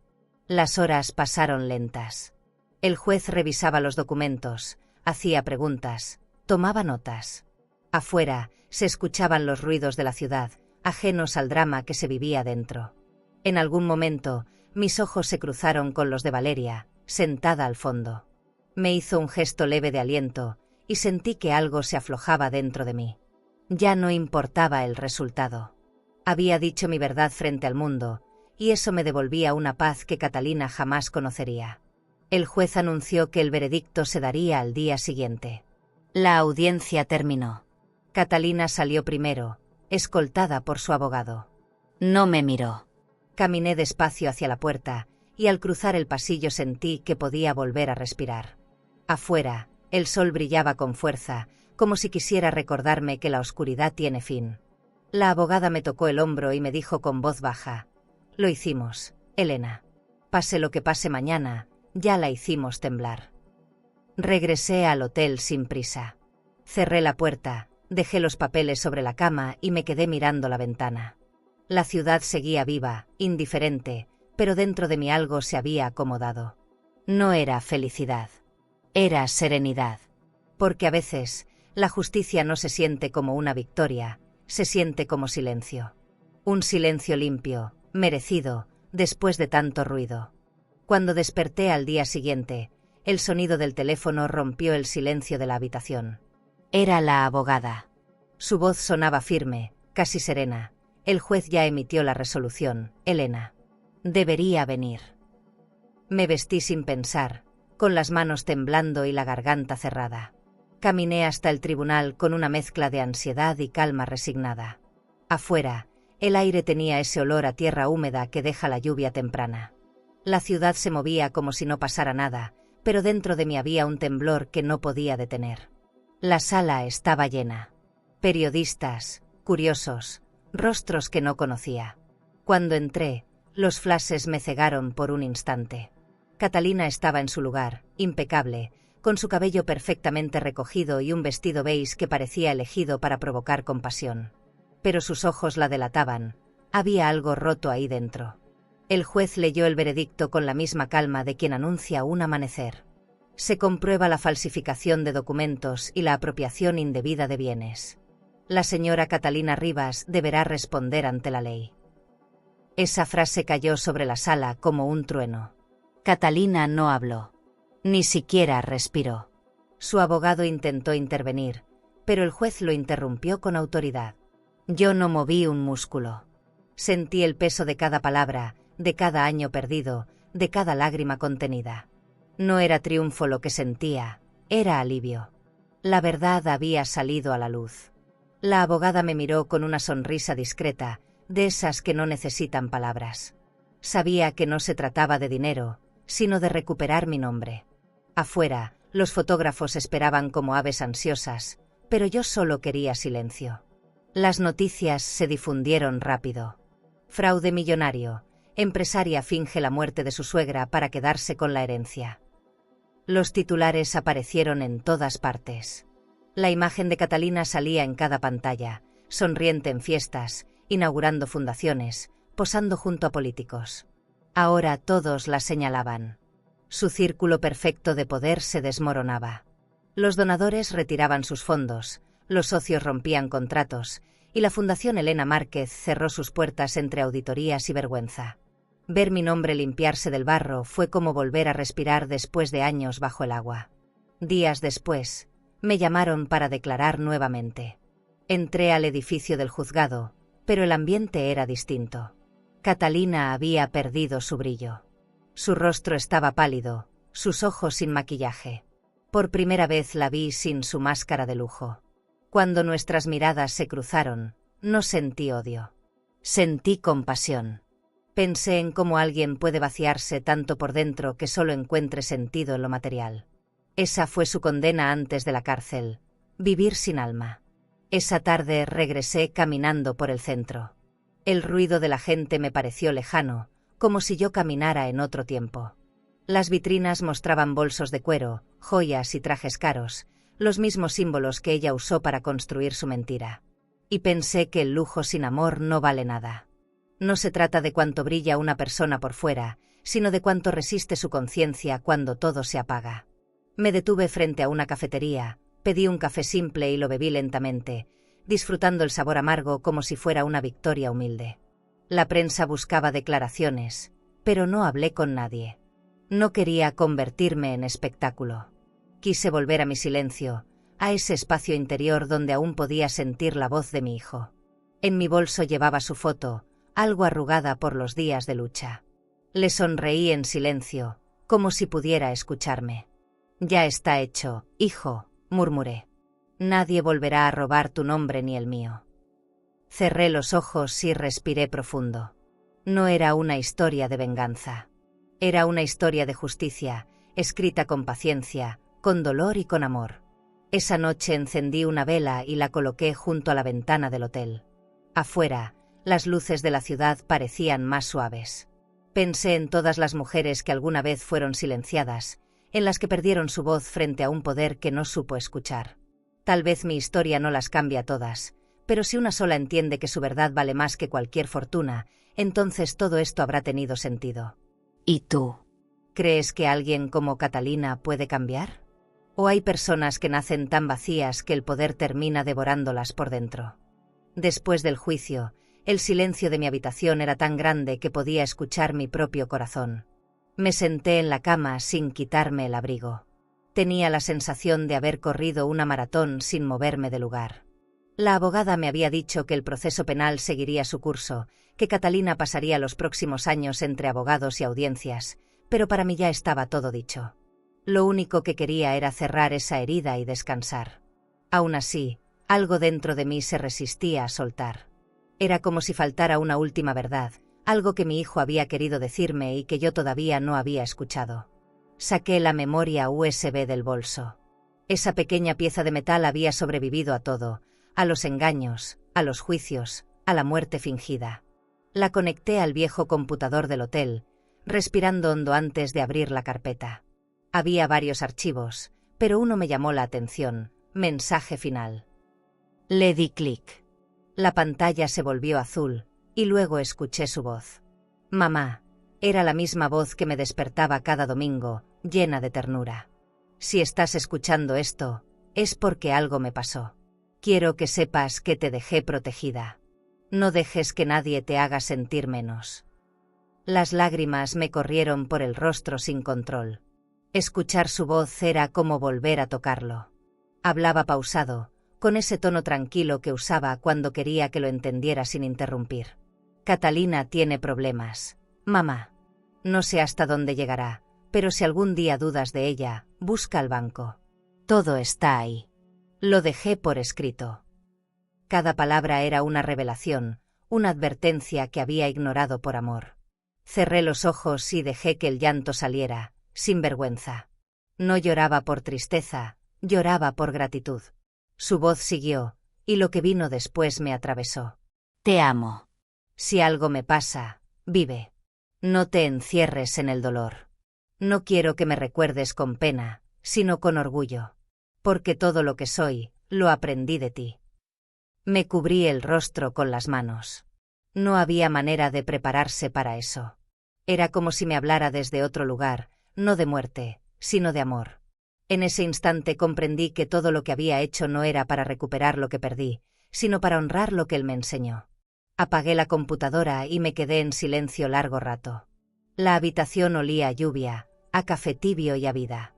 Las horas pasaron lentas. El juez revisaba los documentos, hacía preguntas, tomaba notas. Afuera se escuchaban los ruidos de la ciudad, ajenos al drama que se vivía dentro. En algún momento, mis ojos se cruzaron con los de Valeria, sentada al fondo. Me hizo un gesto leve de aliento, y sentí que algo se aflojaba dentro de mí. Ya no importaba el resultado. Había dicho mi verdad frente al mundo, y eso me devolvía una paz que Catalina jamás conocería. El juez anunció que el veredicto se daría al día siguiente. La audiencia terminó. Catalina salió primero, escoltada por su abogado. No me miró. Caminé despacio hacia la puerta, y al cruzar el pasillo sentí que podía volver a respirar. Afuera, el sol brillaba con fuerza, como si quisiera recordarme que la oscuridad tiene fin. La abogada me tocó el hombro y me dijo con voz baja: «Lo hicimos, Elena. Pase lo que pase mañana, ya la hicimos temblar». Regresé al hotel sin prisa. Cerré la puerta, dejé los papeles sobre la cama y me quedé mirando la ventana. La ciudad seguía viva, indiferente, pero dentro de mí algo se había acomodado. No era felicidad. Era serenidad. Porque a veces, la justicia no se siente como una victoria, se siente como silencio. Un silencio limpio, merecido, después de tanto ruido. Cuando desperté al día siguiente, el sonido del teléfono rompió el silencio de la habitación. Era la abogada. Su voz sonaba firme, casi serena. El juez ya emitió la resolución, Elena. Debería venir. Me vestí sin pensar, con las manos temblando y la garganta cerrada. Caminé hasta el tribunal con una mezcla de ansiedad y calma resignada. Afuera, el aire tenía ese olor a tierra húmeda que deja la lluvia temprana. La ciudad se movía como si no pasara nada, pero dentro de mí había un temblor que no podía detener. La sala estaba llena. Periodistas, curiosos, rostros que no conocía. Cuando entré, los flashes me cegaron por un instante. Catalina estaba en su lugar, impecable, con su cabello perfectamente recogido y un vestido beige que parecía elegido para provocar compasión. Pero sus ojos la delataban. Había algo roto ahí dentro. El juez leyó el veredicto con la misma calma de quien anuncia un amanecer. Se comprueba la falsificación de documentos y la apropiación indebida de bienes. La señora Catalina Rivas deberá responder ante la ley. Esa frase cayó sobre la sala como un trueno. Catalina no habló. Ni siquiera respiró. Su abogado intentó intervenir, pero el juez lo interrumpió con autoridad. Yo no moví un músculo. Sentí el peso de cada palabra, de cada año perdido, de cada lágrima contenida. No era triunfo lo que sentía, era alivio. La verdad había salido a la luz. La abogada me miró con una sonrisa discreta, de esas que no necesitan palabras. Sabía que no se trataba de dinero, sino de recuperar mi nombre. Afuera, los fotógrafos esperaban como aves ansiosas, pero yo solo quería silencio. Las noticias se difundieron rápido. Fraude millonario. Empresaria finge la muerte de su suegra para quedarse con la herencia. Los titulares aparecieron en todas partes. La imagen de Catalina salía en cada pantalla, sonriente en fiestas, inaugurando fundaciones, posando junto a políticos. Ahora todos la señalaban. Su círculo perfecto de poder se desmoronaba. Los donadores retiraban sus fondos, los socios rompían contratos, y la Fundación Elena Márquez cerró sus puertas entre auditorías y vergüenza. Ver mi nombre limpiarse del barro fue como volver a respirar después de años bajo el agua. Días después, me llamaron para declarar nuevamente. Entré al edificio del juzgado, pero el ambiente era distinto. Catalina había perdido su brillo. Su rostro estaba pálido, sus ojos sin maquillaje. Por primera vez la vi sin su máscara de lujo. Cuando nuestras miradas se cruzaron, no sentí odio. Sentí compasión. Pensé en cómo alguien puede vaciarse tanto por dentro que solo encuentre sentido en lo material. Esa fue su condena antes de la cárcel: vivir sin alma. Esa tarde regresé caminando por el centro. El ruido de la gente me pareció lejano, como si yo caminara en otro tiempo. Las vitrinas mostraban bolsos de cuero, joyas y trajes caros, los mismos símbolos que ella usó para construir su mentira. Y pensé que el lujo sin amor no vale nada. No se trata de cuánto brilla una persona por fuera, sino de cuánto resiste su conciencia cuando todo se apaga. Me detuve frente a una cafetería, pedí un café simple y lo bebí lentamente, disfrutando el sabor amargo como si fuera una victoria humilde. La prensa buscaba declaraciones, pero no hablé con nadie. No quería convertirme en espectáculo. Quise volver a mi silencio, a ese espacio interior donde aún podía sentir la voz de mi hijo. En mi bolso llevaba su foto, algo arrugada por los días de lucha. Le sonreí en silencio, como si pudiera escucharme. «Ya está hecho, hijo», murmuré. «Nadie volverá a robar tu nombre ni el mío». Cerré los ojos y respiré profundo. No era una historia de venganza. Era una historia de justicia, escrita con paciencia, con dolor y con amor. Esa noche encendí una vela y la coloqué junto a la ventana del hotel. Afuera, las luces de la ciudad parecían más suaves. Pensé en todas las mujeres que alguna vez fueron silenciadas, en las que perdieron su voz frente a un poder que no supo escuchar. Tal vez mi historia no las cambia todas, pero si una sola entiende que su verdad vale más que cualquier fortuna, entonces todo esto habrá tenido sentido. ¿Y tú? ¿Crees que alguien como Catalina puede cambiar? ¿O hay personas que nacen tan vacías que el poder termina devorándolas por dentro? Después del juicio, el silencio de mi habitación era tan grande que podía escuchar mi propio corazón. Me senté en la cama sin quitarme el abrigo. Tenía la sensación de haber corrido una maratón sin moverme de lugar. La abogada me había dicho que el proceso penal seguiría su curso, que Catalina pasaría los próximos años entre abogados y audiencias, pero para mí ya estaba todo dicho. Lo único que quería era cerrar esa herida y descansar. Aún así, algo dentro de mí se resistía a soltar. Era como si faltara una última verdad, algo que mi hijo había querido decirme y que yo todavía no había escuchado. Saqué la memoria USB del bolso. Esa pequeña pieza de metal había sobrevivido a todo, a los engaños, a los juicios, a la muerte fingida. La conecté al viejo computador del hotel, respirando hondo antes de abrir la carpeta. Había varios archivos, pero uno me llamó la atención: mensaje final. Le di clic. La pantalla se volvió azul, y luego escuché su voz. «Mamá». Era la misma voz que me despertaba cada domingo, llena de ternura. «Si estás escuchando esto, es porque algo me pasó. Quiero que sepas que te dejé protegida. No dejes que nadie te haga sentir menos». Las lágrimas me corrieron por el rostro sin control. Escuchar su voz era como volver a tocarlo. Hablaba pausado, con ese tono tranquilo que usaba cuando quería que lo entendiera sin interrumpir. «Catalina tiene problemas, mamá. No sé hasta dónde llegará, pero si algún día dudas de ella, busca al banco. Todo está ahí». Lo dejé por escrito. Cada palabra era una revelación, una advertencia que había ignorado por amor. Cerré los ojos y dejé que el llanto saliera, sin vergüenza. No lloraba por tristeza, lloraba por gratitud. Su voz siguió, y lo que vino después me atravesó. «Te amo. Si algo me pasa, vive. No te encierres en el dolor. No quiero que me recuerdes con pena, sino con orgullo. Porque todo lo que soy, lo aprendí de ti». Me cubrí el rostro con las manos. No había manera de prepararse para eso. Era como si me hablara desde otro lugar, no de muerte, sino de amor. En ese instante comprendí que todo lo que había hecho no era para recuperar lo que perdí, sino para honrar lo que él me enseñó. Apagué la computadora y me quedé en silencio largo rato. La habitación olía a lluvia, a café tibio y a vida.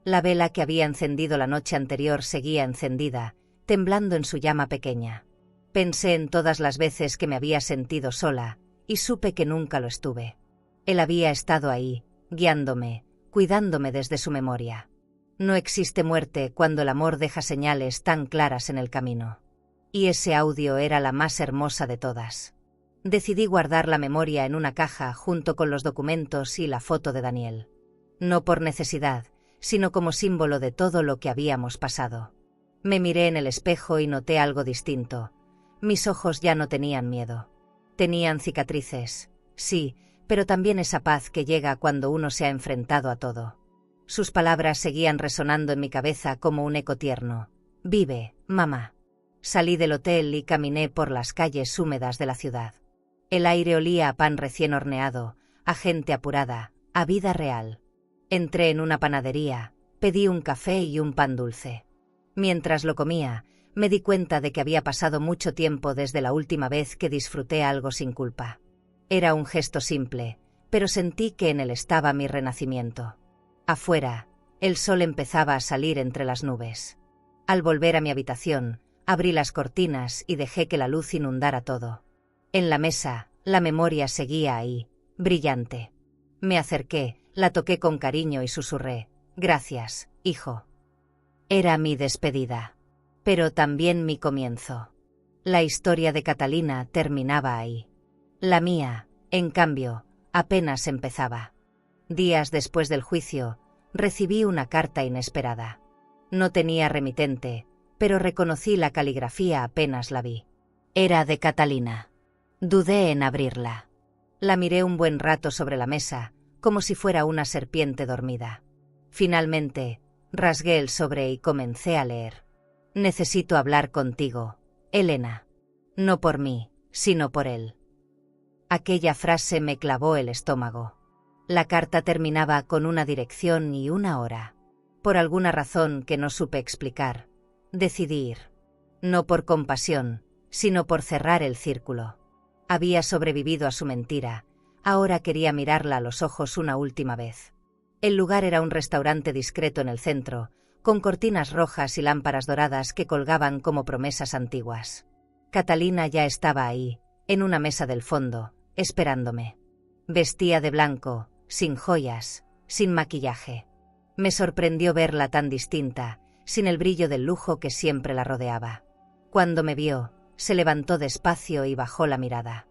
La vela que había encendido la noche anterior seguía encendida, temblando en su llama pequeña. Pensé en todas las veces que me había sentido sola, y supe que nunca lo estuve. Él había estado ahí, guiándome, cuidándome desde su memoria. No existe muerte cuando el amor deja señales tan claras en el camino. Y ese audio era la más hermosa de todas. Decidí guardar la memoria en una caja junto con los documentos y la foto de Daniel. No por necesidad, sino como símbolo de todo lo que habíamos pasado. Me miré en el espejo y noté algo distinto. Mis ojos ya no tenían miedo. Tenían cicatrices, sí, pero también esa paz que llega cuando uno se ha enfrentado a todo. Sus palabras seguían resonando en mi cabeza como un eco tierno. Vive, mamá. Salí del hotel y caminé por las calles húmedas de la ciudad. El aire olía a pan recién horneado, a gente apurada, a vida real. Entré en una panadería, pedí un café y un pan dulce. Mientras lo comía, me di cuenta de que había pasado mucho tiempo desde la última vez que disfruté algo sin culpa. Era un gesto simple, pero sentí que en él estaba mi renacimiento. Afuera, el sol empezaba a salir entre las nubes. Al volver a mi habitación, abrí las cortinas y dejé que la luz inundara todo. En la mesa, la memoria seguía ahí, brillante. Me acerqué, la toqué con cariño y susurré: «Gracias, hijo». Era mi despedida, pero también mi comienzo. La historia de Catalina terminaba ahí. La mía, en cambio, apenas empezaba. Días después del juicio, recibí una carta inesperada. No tenía remitente, pero reconocí la caligrafía apenas la vi. Era de Catalina. Dudé en abrirla. La miré un buen rato sobre la mesa, como si fuera una serpiente dormida. Finalmente, rasgué el sobre y comencé a leer. «Necesito hablar contigo, Elena. No por mí, sino por él». Aquella frase me clavó el estómago. La carta terminaba con una dirección y una hora. Por alguna razón que no supe explicar, decidí ir. No por compasión, sino por cerrar el círculo. Había sobrevivido a su mentira, ahora quería mirarla a los ojos una última vez. El lugar era un restaurante discreto en el centro, con cortinas rojas y lámparas doradas que colgaban como promesas antiguas. Catalina ya estaba ahí, en una mesa del fondo, esperándome. Vestía de blanco, sin joyas, sin maquillaje. Me sorprendió verla tan distinta, sin el brillo del lujo que siempre la rodeaba. Cuando me vio, se levantó despacio y bajó la mirada.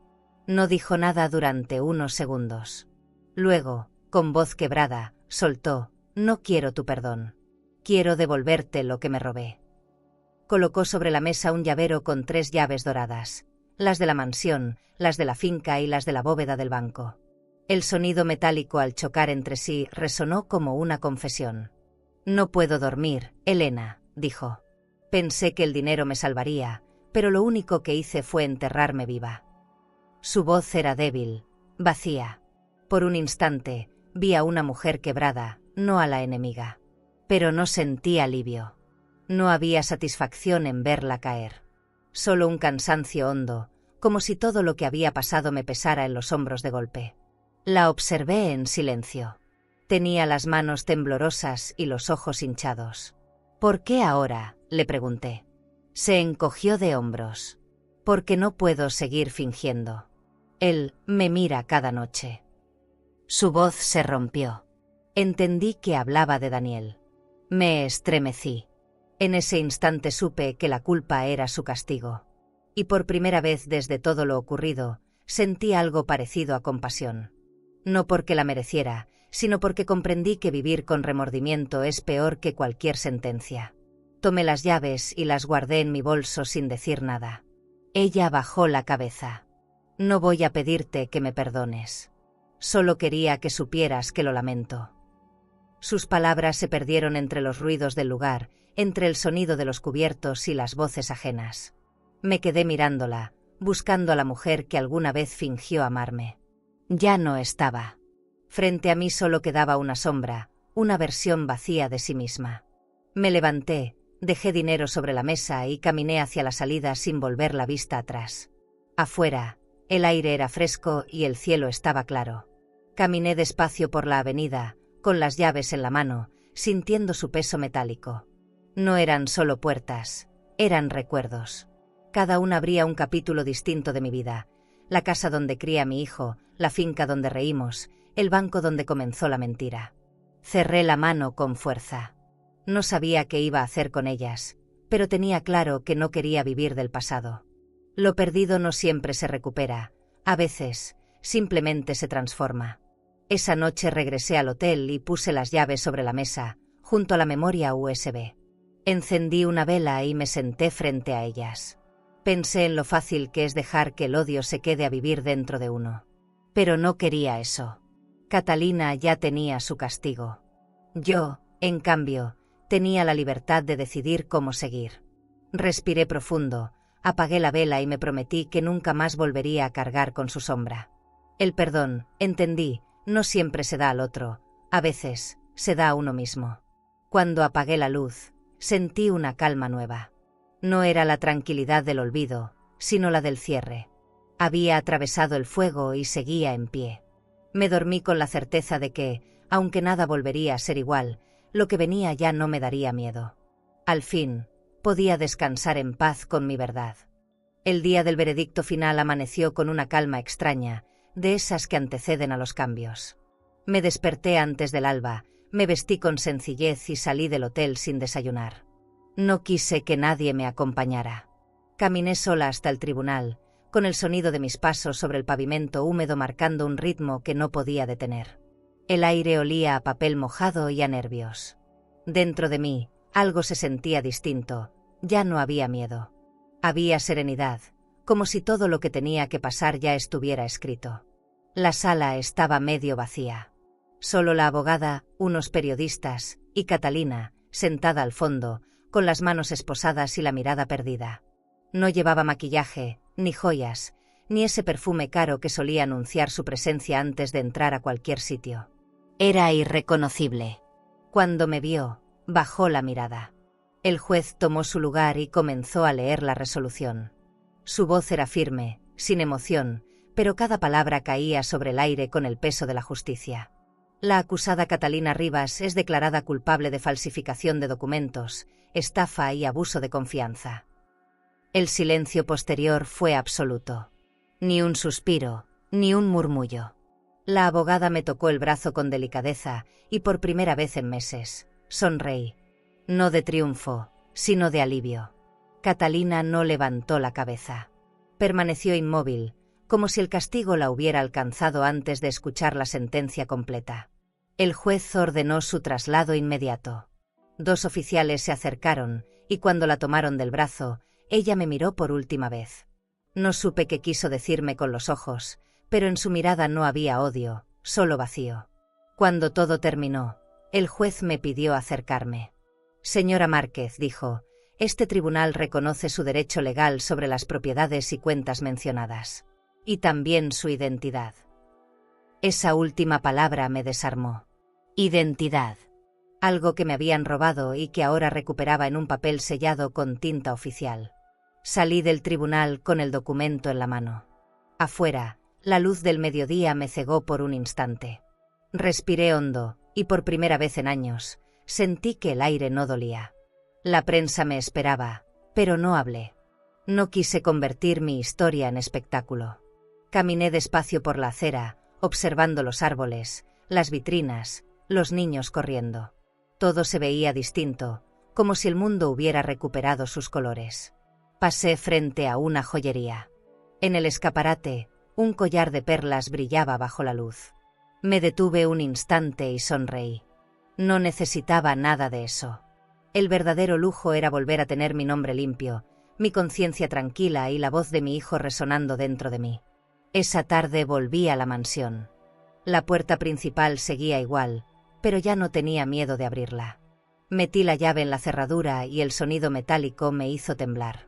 No dijo nada durante unos segundos. Luego, con voz quebrada, soltó: «No quiero tu perdón. Quiero devolverte lo que me robé». Colocó sobre la mesa un llavero con 3 llaves doradas, las de la mansión, las de la finca y las de la bóveda del banco. El sonido metálico al chocar entre sí resonó como una confesión. «No puedo dormir, Elena», dijo. Pensé que el dinero me salvaría, pero lo único que hice fue enterrarme viva. Su voz era débil, vacía. Por un instante, vi a una mujer quebrada, no a la enemiga. Pero no sentí alivio. No había satisfacción en verla caer. Solo un cansancio hondo, como si todo lo que había pasado me pesara en los hombros de golpe. La observé en silencio. Tenía las manos temblorosas y los ojos hinchados. «¿Por qué ahora?», le pregunté. Se encogió de hombros. «Porque no puedo seguir fingiendo. Él me mira cada noche». Su voz se rompió. Entendí que hablaba de Daniel. Me estremecí. En ese instante supe que la culpa era su castigo. Y por primera vez desde todo lo ocurrido, sentí algo parecido a compasión. No porque la mereciera, sino porque comprendí que vivir con remordimiento es peor que cualquier sentencia. Tomé las llaves y las guardé en mi bolso sin decir nada. Ella bajó la cabeza. «No voy a pedirte que me perdones. Solo quería que supieras que lo lamento». Sus palabras se perdieron entre los ruidos del lugar, entre el sonido de los cubiertos y las voces ajenas. Me quedé mirándola, buscando a la mujer que alguna vez fingió amarme. Ya no estaba. Frente a mí solo quedaba una sombra, una versión vacía de sí misma. Me levanté, dejé dinero sobre la mesa y caminé hacia la salida sin volver la vista atrás. Afuera, el aire era fresco y el cielo estaba claro. Caminé despacio por la avenida, con las llaves en la mano, sintiendo su peso metálico. No eran solo puertas, eran recuerdos. Cada una abría un capítulo distinto de mi vida: la casa donde cría a mi hijo, la finca donde reímos, el banco donde comenzó la mentira. Cerré la mano con fuerza. No sabía qué iba a hacer con ellas, pero tenía claro que no quería vivir del pasado. Lo perdido no siempre se recupera, a veces, simplemente se transforma. Esa noche regresé al hotel y puse las llaves sobre la mesa, junto a la memoria USB. Encendí una vela y me senté frente a ellas. Pensé en lo fácil que es dejar que el odio se quede a vivir dentro de uno. Pero no quería eso. Catalina ya tenía su castigo. Yo, en cambio, tenía la libertad de decidir cómo seguir. Respiré profundo, apagué la vela y me prometí que nunca más volvería a cargar con su sombra. El perdón, entendí, no siempre se da al otro, a veces se da a uno mismo. Cuando apagué la luz, sentí una calma nueva. No era la tranquilidad del olvido, sino la del cierre. Había atravesado el fuego y seguía en pie. Me dormí con la certeza de que, aunque nada volvería a ser igual, lo que venía ya no me daría miedo. Al fin, podía descansar en paz con mi verdad. El día del veredicto final amaneció con una calma extraña, de esas que anteceden a los cambios. Me desperté antes del alba, me vestí con sencillez y salí del hotel sin desayunar. No quise que nadie me acompañara. Caminé sola hasta el tribunal, con el sonido de mis pasos sobre el pavimento húmedo marcando un ritmo que no podía detener. El aire olía a papel mojado y a nervios. Dentro de mí, algo se sentía distinto, ya no había miedo. Había serenidad, como si todo lo que tenía que pasar ya estuviera escrito. La sala estaba medio vacía. Solo la abogada, unos periodistas, y Catalina, sentada al fondo, con las manos esposadas y la mirada perdida. No llevaba maquillaje, ni joyas, ni ese perfume caro que solía anunciar su presencia antes de entrar a cualquier sitio. Era irreconocible. Cuando me vio, bajó la mirada. El juez tomó su lugar y comenzó a leer la resolución. Su voz era firme, sin emoción, pero cada palabra caía sobre el aire con el peso de la justicia. La acusada Catalina Rivas es declarada culpable de falsificación de documentos, estafa y abuso de confianza. El silencio posterior fue absoluto. Ni un suspiro, ni un murmullo. La abogada me tocó el brazo con delicadeza y por primera vez en meses, sonreí. No de triunfo, sino de alivio. Catalina no levantó la cabeza. Permaneció inmóvil, como si el castigo la hubiera alcanzado antes de escuchar la sentencia completa. El juez ordenó su traslado inmediato. 2 oficiales se acercaron, y cuando la tomaron del brazo, ella me miró por última vez. No supe qué quiso decirme con los ojos, pero en su mirada no había odio, solo vacío. Cuando todo terminó, el juez me pidió acercarme. Señora Márquez, dijo, este tribunal reconoce su derecho legal sobre las propiedades y cuentas mencionadas. Y también su identidad. Esa última palabra me desarmó. Identidad. Algo que me habían robado y que ahora recuperaba en un papel sellado con tinta oficial. Salí del tribunal con el documento en la mano. Afuera, la luz del mediodía me cegó por un instante. Respiré hondo, y por primera vez en años, sentí que el aire no dolía. La prensa me esperaba, pero no hablé. No quise convertir mi historia en espectáculo. Caminé despacio por la acera, observando los árboles, las vitrinas, los niños corriendo. Todo se veía distinto, como si el mundo hubiera recuperado sus colores. Pasé frente a una joyería. En el escaparate, un collar de perlas brillaba bajo la luz. Me detuve un instante y sonreí. No necesitaba nada de eso. El verdadero lujo era volver a tener mi nombre limpio, mi conciencia tranquila y la voz de mi hijo resonando dentro de mí. Esa tarde volví a la mansión. La puerta principal seguía igual, pero ya no tenía miedo de abrirla. Metí la llave en la cerradura y el sonido metálico me hizo temblar.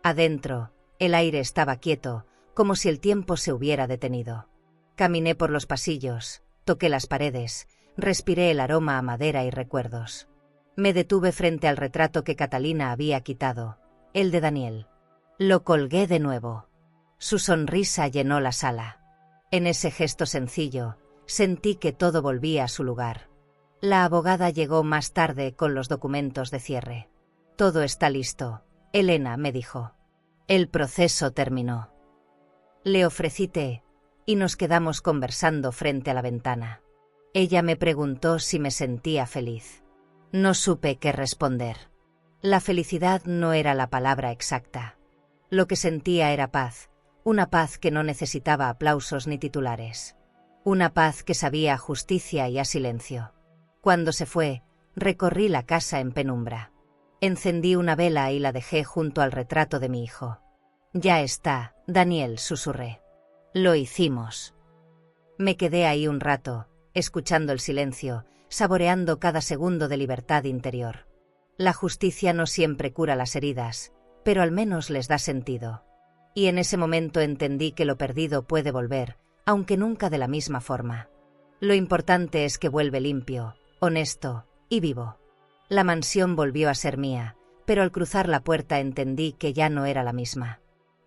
Adentro, el aire estaba quieto, como si el tiempo se hubiera detenido. Caminé por los pasillos, toqué las paredes, respiré el aroma a madera y recuerdos. Me detuve frente al retrato que Catalina había quitado, el de Daniel. Lo colgué de nuevo. Su sonrisa llenó la sala. En ese gesto sencillo, sentí que todo volvía a su lugar. La abogada llegó más tarde con los documentos de cierre. Todo está listo, Elena, me dijo. El proceso terminó. Le ofrecí té, y nos quedamos conversando frente a la ventana. Ella me preguntó si me sentía feliz. No supe qué responder. La felicidad no era la palabra exacta. Lo que sentía era paz, una paz que no necesitaba aplausos ni titulares. Una paz que sabía a justicia y a silencio. Cuando se fue, Recorrí la casa en penumbra. Encendí una vela y la dejé junto al retrato de mi hijo. «Ya está, Daniel», susurré. «Lo hicimos». Me quedé ahí un rato, escuchando el silencio, saboreando cada segundo de libertad interior. La justicia no siempre cura las heridas, pero al menos les da sentido. Y en ese momento entendí que lo perdido puede volver, aunque nunca de la misma forma. Lo importante es que vuelve limpio, honesto y vivo. La mansión volvió a ser mía, pero al cruzar la puerta entendí que ya no era la misma.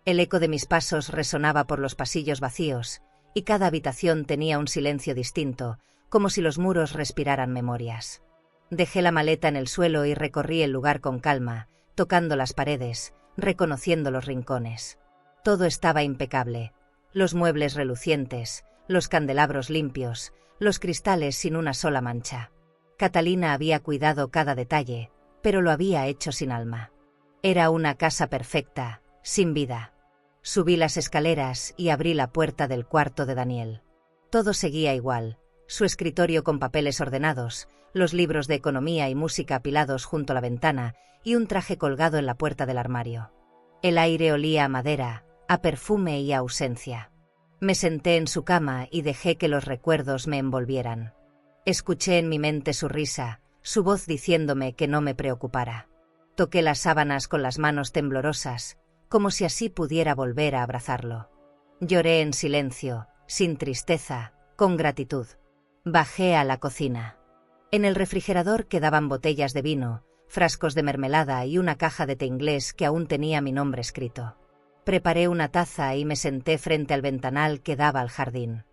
El eco de mis pasos resonaba por los pasillos vacíos, y cada habitación tenía un silencio distinto, como si los muros respiraran memorias. Dejé la maleta en el suelo y recorrí el lugar con calma, tocando las paredes, reconociendo los rincones. Todo estaba impecable. Los muebles relucientes, los candelabros limpios, los cristales sin una sola mancha. Catalina había cuidado cada detalle, pero lo había hecho sin alma. Era una casa perfecta, sin vida. Subí las escaleras y abrí la puerta del cuarto de Daniel. Todo seguía igual, su escritorio con papeles ordenados, los libros de economía y música apilados junto a la ventana y un traje colgado en la puerta del armario. El aire olía a madera, a perfume y a ausencia. Me senté en su cama y dejé que los recuerdos me envolvieran. Escuché en mi mente su risa, su voz diciéndome que no me preocupara. Toqué las sábanas con las manos temblorosas, como si así pudiera volver a abrazarlo. Lloré en silencio, sin tristeza, con gratitud. Bajé a la cocina. En el refrigerador quedaban botellas de vino, frascos de mermelada y una caja de té inglés que aún tenía mi nombre escrito. Preparé una taza y me senté frente al ventanal que daba al jardín.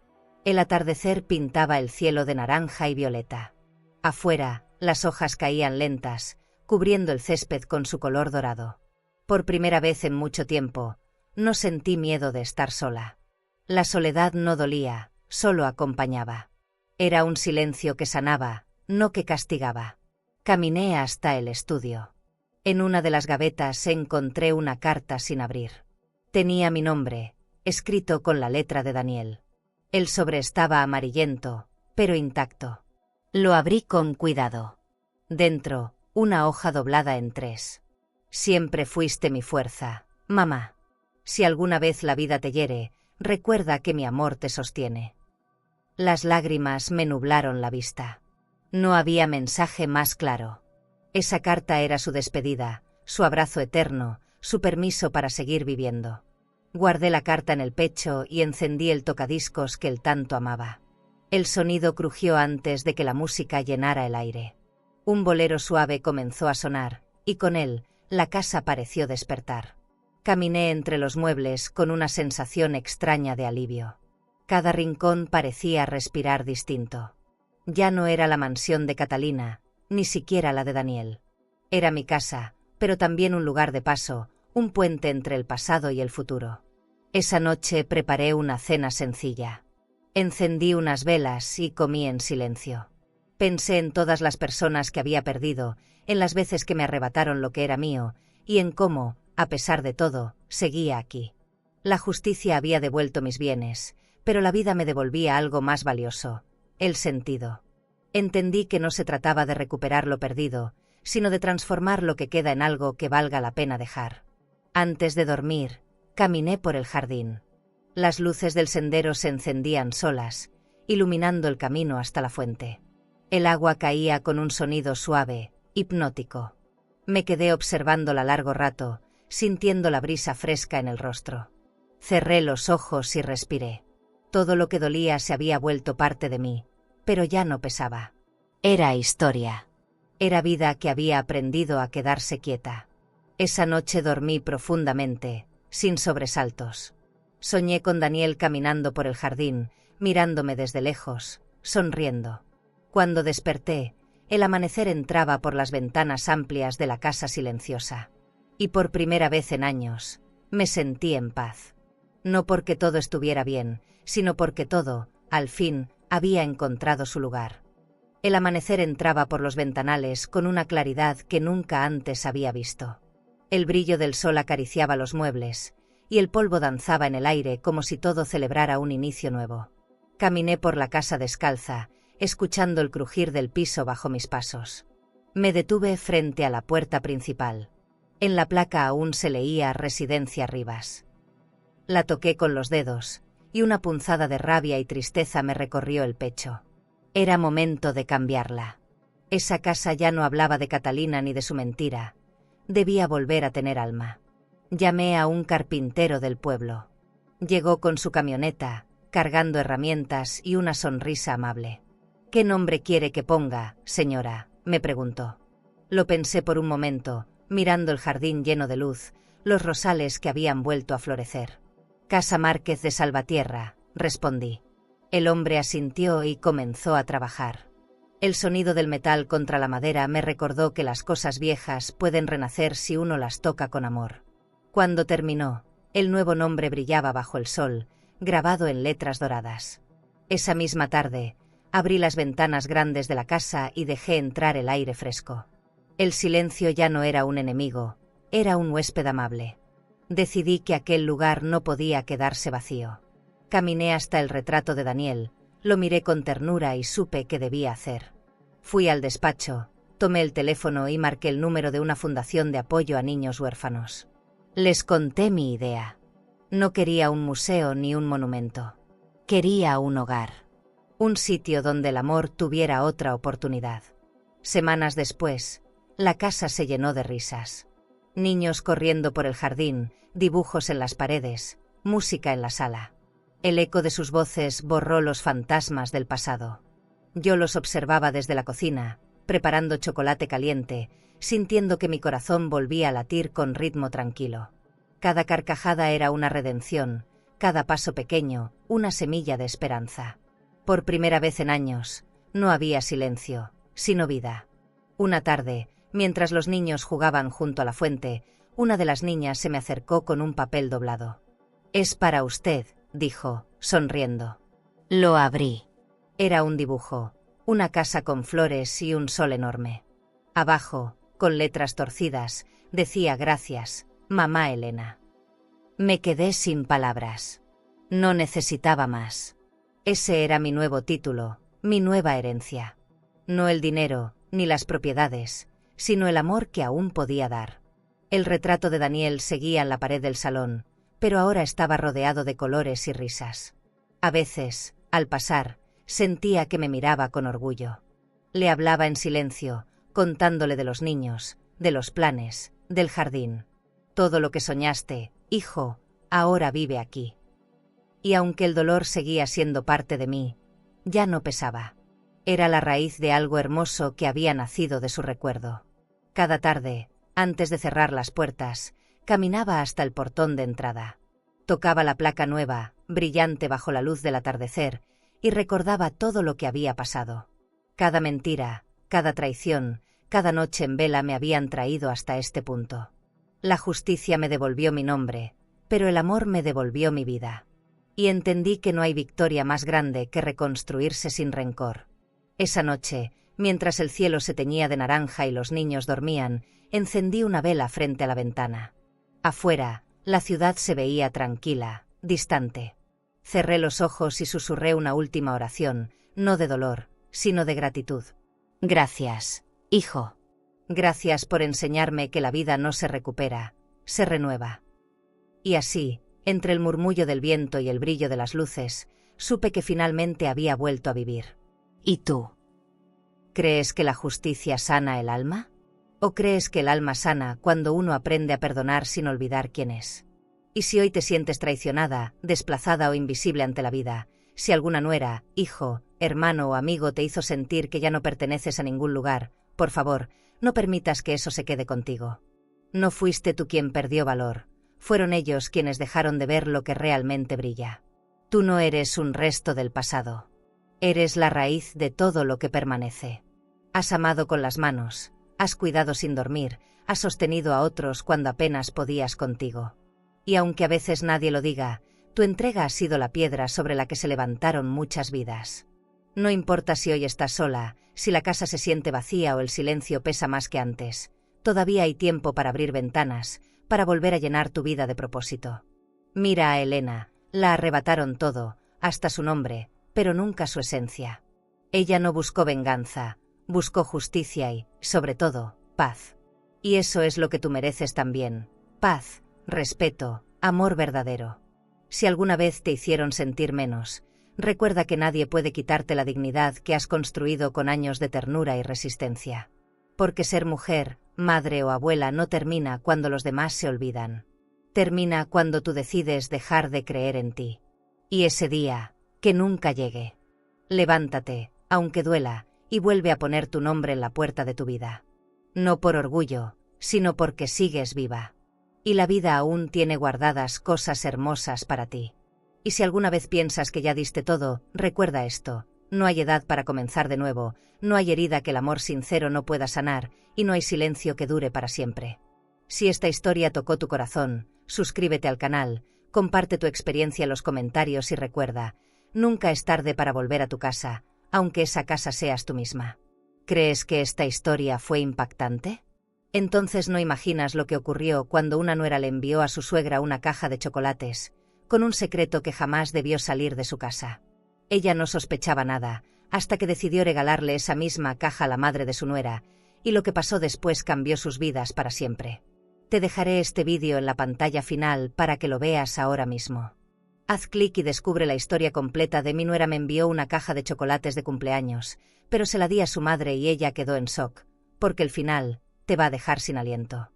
El atardecer pintaba el cielo de naranja y violeta. Afuera, las hojas caían lentas, cubriendo el césped con su color dorado. Por primera vez en mucho tiempo, no sentí miedo de estar sola. La soledad no dolía, solo acompañaba. Era un silencio que sanaba, no que castigaba. Caminé hasta el estudio. En una de las gavetas encontré una carta sin abrir. Tenía mi nombre, escrito con la letra de Daniel. El sobre estaba amarillento, pero intacto. Lo abrí con cuidado. Dentro, una hoja doblada en 3. Siempre fuiste mi fuerza, mamá. Si alguna vez la vida te hiere, recuerda que mi amor te sostiene. Las lágrimas me nublaron la vista. No había mensaje más claro. Esa carta era su despedida, su abrazo eterno, su permiso para seguir viviendo. Guardé la carta en el pecho y encendí el tocadiscos que él tanto amaba. El sonido crujió antes de que la música llenara el aire. Un bolero suave comenzó a sonar, y con él, la casa pareció despertar. Caminé entre los muebles con una sensación extraña de alivio. Cada rincón parecía respirar distinto. Ya no era la mansión de Catalina, ni siquiera la de Daniel. Era mi casa, pero también un lugar de paso, un puente entre el pasado y el futuro. Esa noche preparé una cena sencilla. Encendí unas velas y comí en silencio. Pensé en todas las personas que había perdido, en las veces que me arrebataron lo que era mío, y en cómo, a pesar de todo, seguía aquí. La justicia había devuelto mis bienes, pero la vida me devolvía algo más valioso, el sentido. Entendí que no se trataba de recuperar lo perdido, sino de transformar lo que queda en algo que valga la pena dejar. Antes de dormir, caminé por el jardín. Las luces del sendero se encendían solas, iluminando el camino hasta la fuente. El agua caía con un sonido suave, hipnótico. Me quedé observándola largo rato, sintiendo la brisa fresca en el rostro. Cerré los ojos y respiré. Todo lo que dolía se había vuelto parte de mí, pero ya no pesaba. Era historia. Era vida que había aprendido a quedarse quieta. Esa noche dormí profundamente, sin sobresaltos. Soñé con Daniel caminando por el jardín, mirándome desde lejos, sonriendo. Cuando desperté, el amanecer entraba por las ventanas amplias de la casa silenciosa. Y por primera vez en años, me sentí en paz. No porque todo estuviera bien, sino porque todo, al fin, había encontrado su lugar. El amanecer entraba por los ventanales con una claridad que nunca antes había visto. El brillo del sol acariciaba los muebles, y el polvo danzaba en el aire como si todo celebrara un inicio nuevo. Caminé por la casa descalza, escuchando el crujir del piso bajo mis pasos. Me detuve frente a la puerta principal. En la placa aún se leía Residencia Rivas. La toqué con los dedos, y una punzada de rabia y tristeza me recorrió el pecho. Era momento de cambiarla. Esa casa ya no hablaba de Catalina ni de su mentira. Debía volver a tener alma. Llamé a un carpintero del pueblo. Llegó con su camioneta, cargando herramientas y una sonrisa amable. «¿Qué nombre quiere que ponga, señora?», me preguntó. Lo pensé por un momento, mirando el jardín lleno de luz, los rosales que habían vuelto a florecer. «Casa Márquez de Salvatierra», respondí. El hombre asintió y comenzó a trabajar. El sonido del metal contra la madera me recordó que las cosas viejas pueden renacer si uno las toca con amor. Cuando terminó, el nuevo nombre brillaba bajo el sol, grabado en letras doradas. Esa misma tarde, abrí las ventanas grandes de la casa y dejé entrar el aire fresco. El silencio ya no era un enemigo, era un huésped amable. Decidí que aquel lugar no podía quedarse vacío. Caminé hasta el retrato de Daniel, lo miré con ternura y supe qué debía hacer. Fui al despacho, tomé el teléfono y marqué el número de una fundación de apoyo a niños huérfanos. Les conté mi idea. No quería un museo ni un monumento. Quería un hogar. Un sitio donde el amor tuviera otra oportunidad. Semanas después, la casa se llenó de risas. Niños corriendo por el jardín, dibujos en las paredes, música en la sala. El eco de sus voces borró los fantasmas del pasado. Yo los observaba desde la cocina, preparando chocolate caliente, sintiendo que mi corazón volvía a latir con ritmo tranquilo. Cada carcajada era una redención, cada paso pequeño, una semilla de esperanza. Por primera vez en años, no había silencio, sino vida. Una tarde, mientras los niños jugaban junto a la fuente, una de las niñas se me acercó con un papel doblado. «Es para usted», dijo, sonriendo. Lo abrí. Era un dibujo, una casa con flores y un sol enorme. Abajo, con letras torcidas, decía «Gracias, mamá Elena». Me quedé sin palabras. No necesitaba más. Ese era mi nuevo título, mi nueva herencia. No el dinero, ni las propiedades, sino el amor que aún podía dar. El retrato de Daniel seguía en la pared del salón, pero ahora estaba rodeado de colores y risas. A veces, al pasar, sentía que me miraba con orgullo. Le hablaba en silencio, contándole de los niños, de los planes, del jardín. Todo lo que soñaste, hijo, ahora vive aquí. Y aunque el dolor seguía siendo parte de mí, ya no pesaba. Era la raíz de algo hermoso que había nacido de su recuerdo. Cada tarde, antes de cerrar las puertas, caminaba hasta el portón de entrada. Tocaba la placa nueva, brillante bajo la luz del atardecer, y recordaba todo lo que había pasado. Cada mentira, cada traición, cada noche en vela me habían traído hasta este punto. La justicia me devolvió mi nombre, pero el amor me devolvió mi vida. Y entendí que no hay victoria más grande que reconstruirse sin rencor. Esa noche, mientras el cielo se teñía de naranja y los niños dormían, encendí una vela frente a la ventana. Afuera, la ciudad se veía tranquila, distante. Cerré los ojos y susurré una última oración, no de dolor, sino de gratitud. Gracias, hijo. Gracias por enseñarme que la vida no se recupera, se renueva. Y así, entre el murmullo del viento y el brillo de las luces, supe que finalmente había vuelto a vivir. ¿Y tú? ¿Crees que la justicia sana el alma? ¿O crees que el alma sana cuando uno aprende a perdonar sin olvidar quién es? Y si hoy te sientes traicionada, desplazada o invisible ante la vida, si alguna nuera, hijo, hermano o amigo te hizo sentir que ya no perteneces a ningún lugar, por favor, no permitas que eso se quede contigo. No fuiste tú quien perdió valor, fueron ellos quienes dejaron de ver lo que realmente brilla. Tú no eres un resto del pasado. Eres la raíz de todo lo que permanece. Has amado con las manos, has cuidado sin dormir, has sostenido a otros cuando apenas podías contigo. Y aunque a veces nadie lo diga, tu entrega ha sido la piedra sobre la que se levantaron muchas vidas. No importa si hoy estás sola, si la casa se siente vacía o el silencio pesa más que antes, todavía hay tiempo para abrir ventanas, para volver a llenar tu vida de propósito. Mira a Elena, la arrebataron todo, hasta su nombre, pero nunca su esencia. Ella no buscó venganza, Buscó justicia y, sobre todo, paz. Y eso es lo que tú mereces también. Paz, respeto, amor verdadero. Si alguna vez te hicieron sentir menos, recuerda que nadie puede quitarte la dignidad que has construido con años de ternura y resistencia. Porque ser mujer, madre o abuela no termina cuando los demás se olvidan. Termina cuando tú decides dejar de creer en ti. Y ese día, que nunca llegue. Levántate, aunque duela, y vuelve a poner tu nombre en la puerta de tu vida. No por orgullo, sino porque sigues viva. Y la vida aún tiene guardadas cosas hermosas para ti. Y si alguna vez piensas que ya diste todo, recuerda esto: no hay edad para comenzar de nuevo, no hay herida que el amor sincero no pueda sanar, y no hay silencio que dure para siempre. Si esta historia tocó tu corazón, suscríbete al canal, comparte tu experiencia en los comentarios y recuerda, nunca es tarde para volver a tu casa, aunque esa casa seas tú misma. ¿Crees que esta historia fue impactante? Entonces no imaginas lo que ocurrió cuando una nuera le envió a su suegra una caja de chocolates, con un secreto que jamás debió salir de su casa. Ella no sospechaba nada, hasta que decidió regalarle esa misma caja a la madre de su nuera, y lo que pasó después cambió sus vidas para siempre. Te dejaré este vídeo en la pantalla final para que lo veas ahora mismo. Haz clic y descubre la historia completa de Mi nuera me envió una caja de chocolates de cumpleaños, pero se la di a su madre y ella quedó en shock, porque el final te va a dejar sin aliento.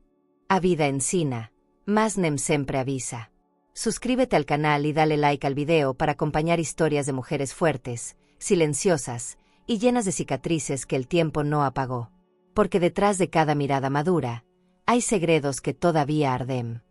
A vida ensina, mas nem sempre avisa. Suscríbete al canal y dale like al video para acompañar historias de mujeres fuertes, silenciosas y llenas de cicatrices que el tiempo no apagó. Porque detrás de cada mirada madura, hay segredos que todavía arden.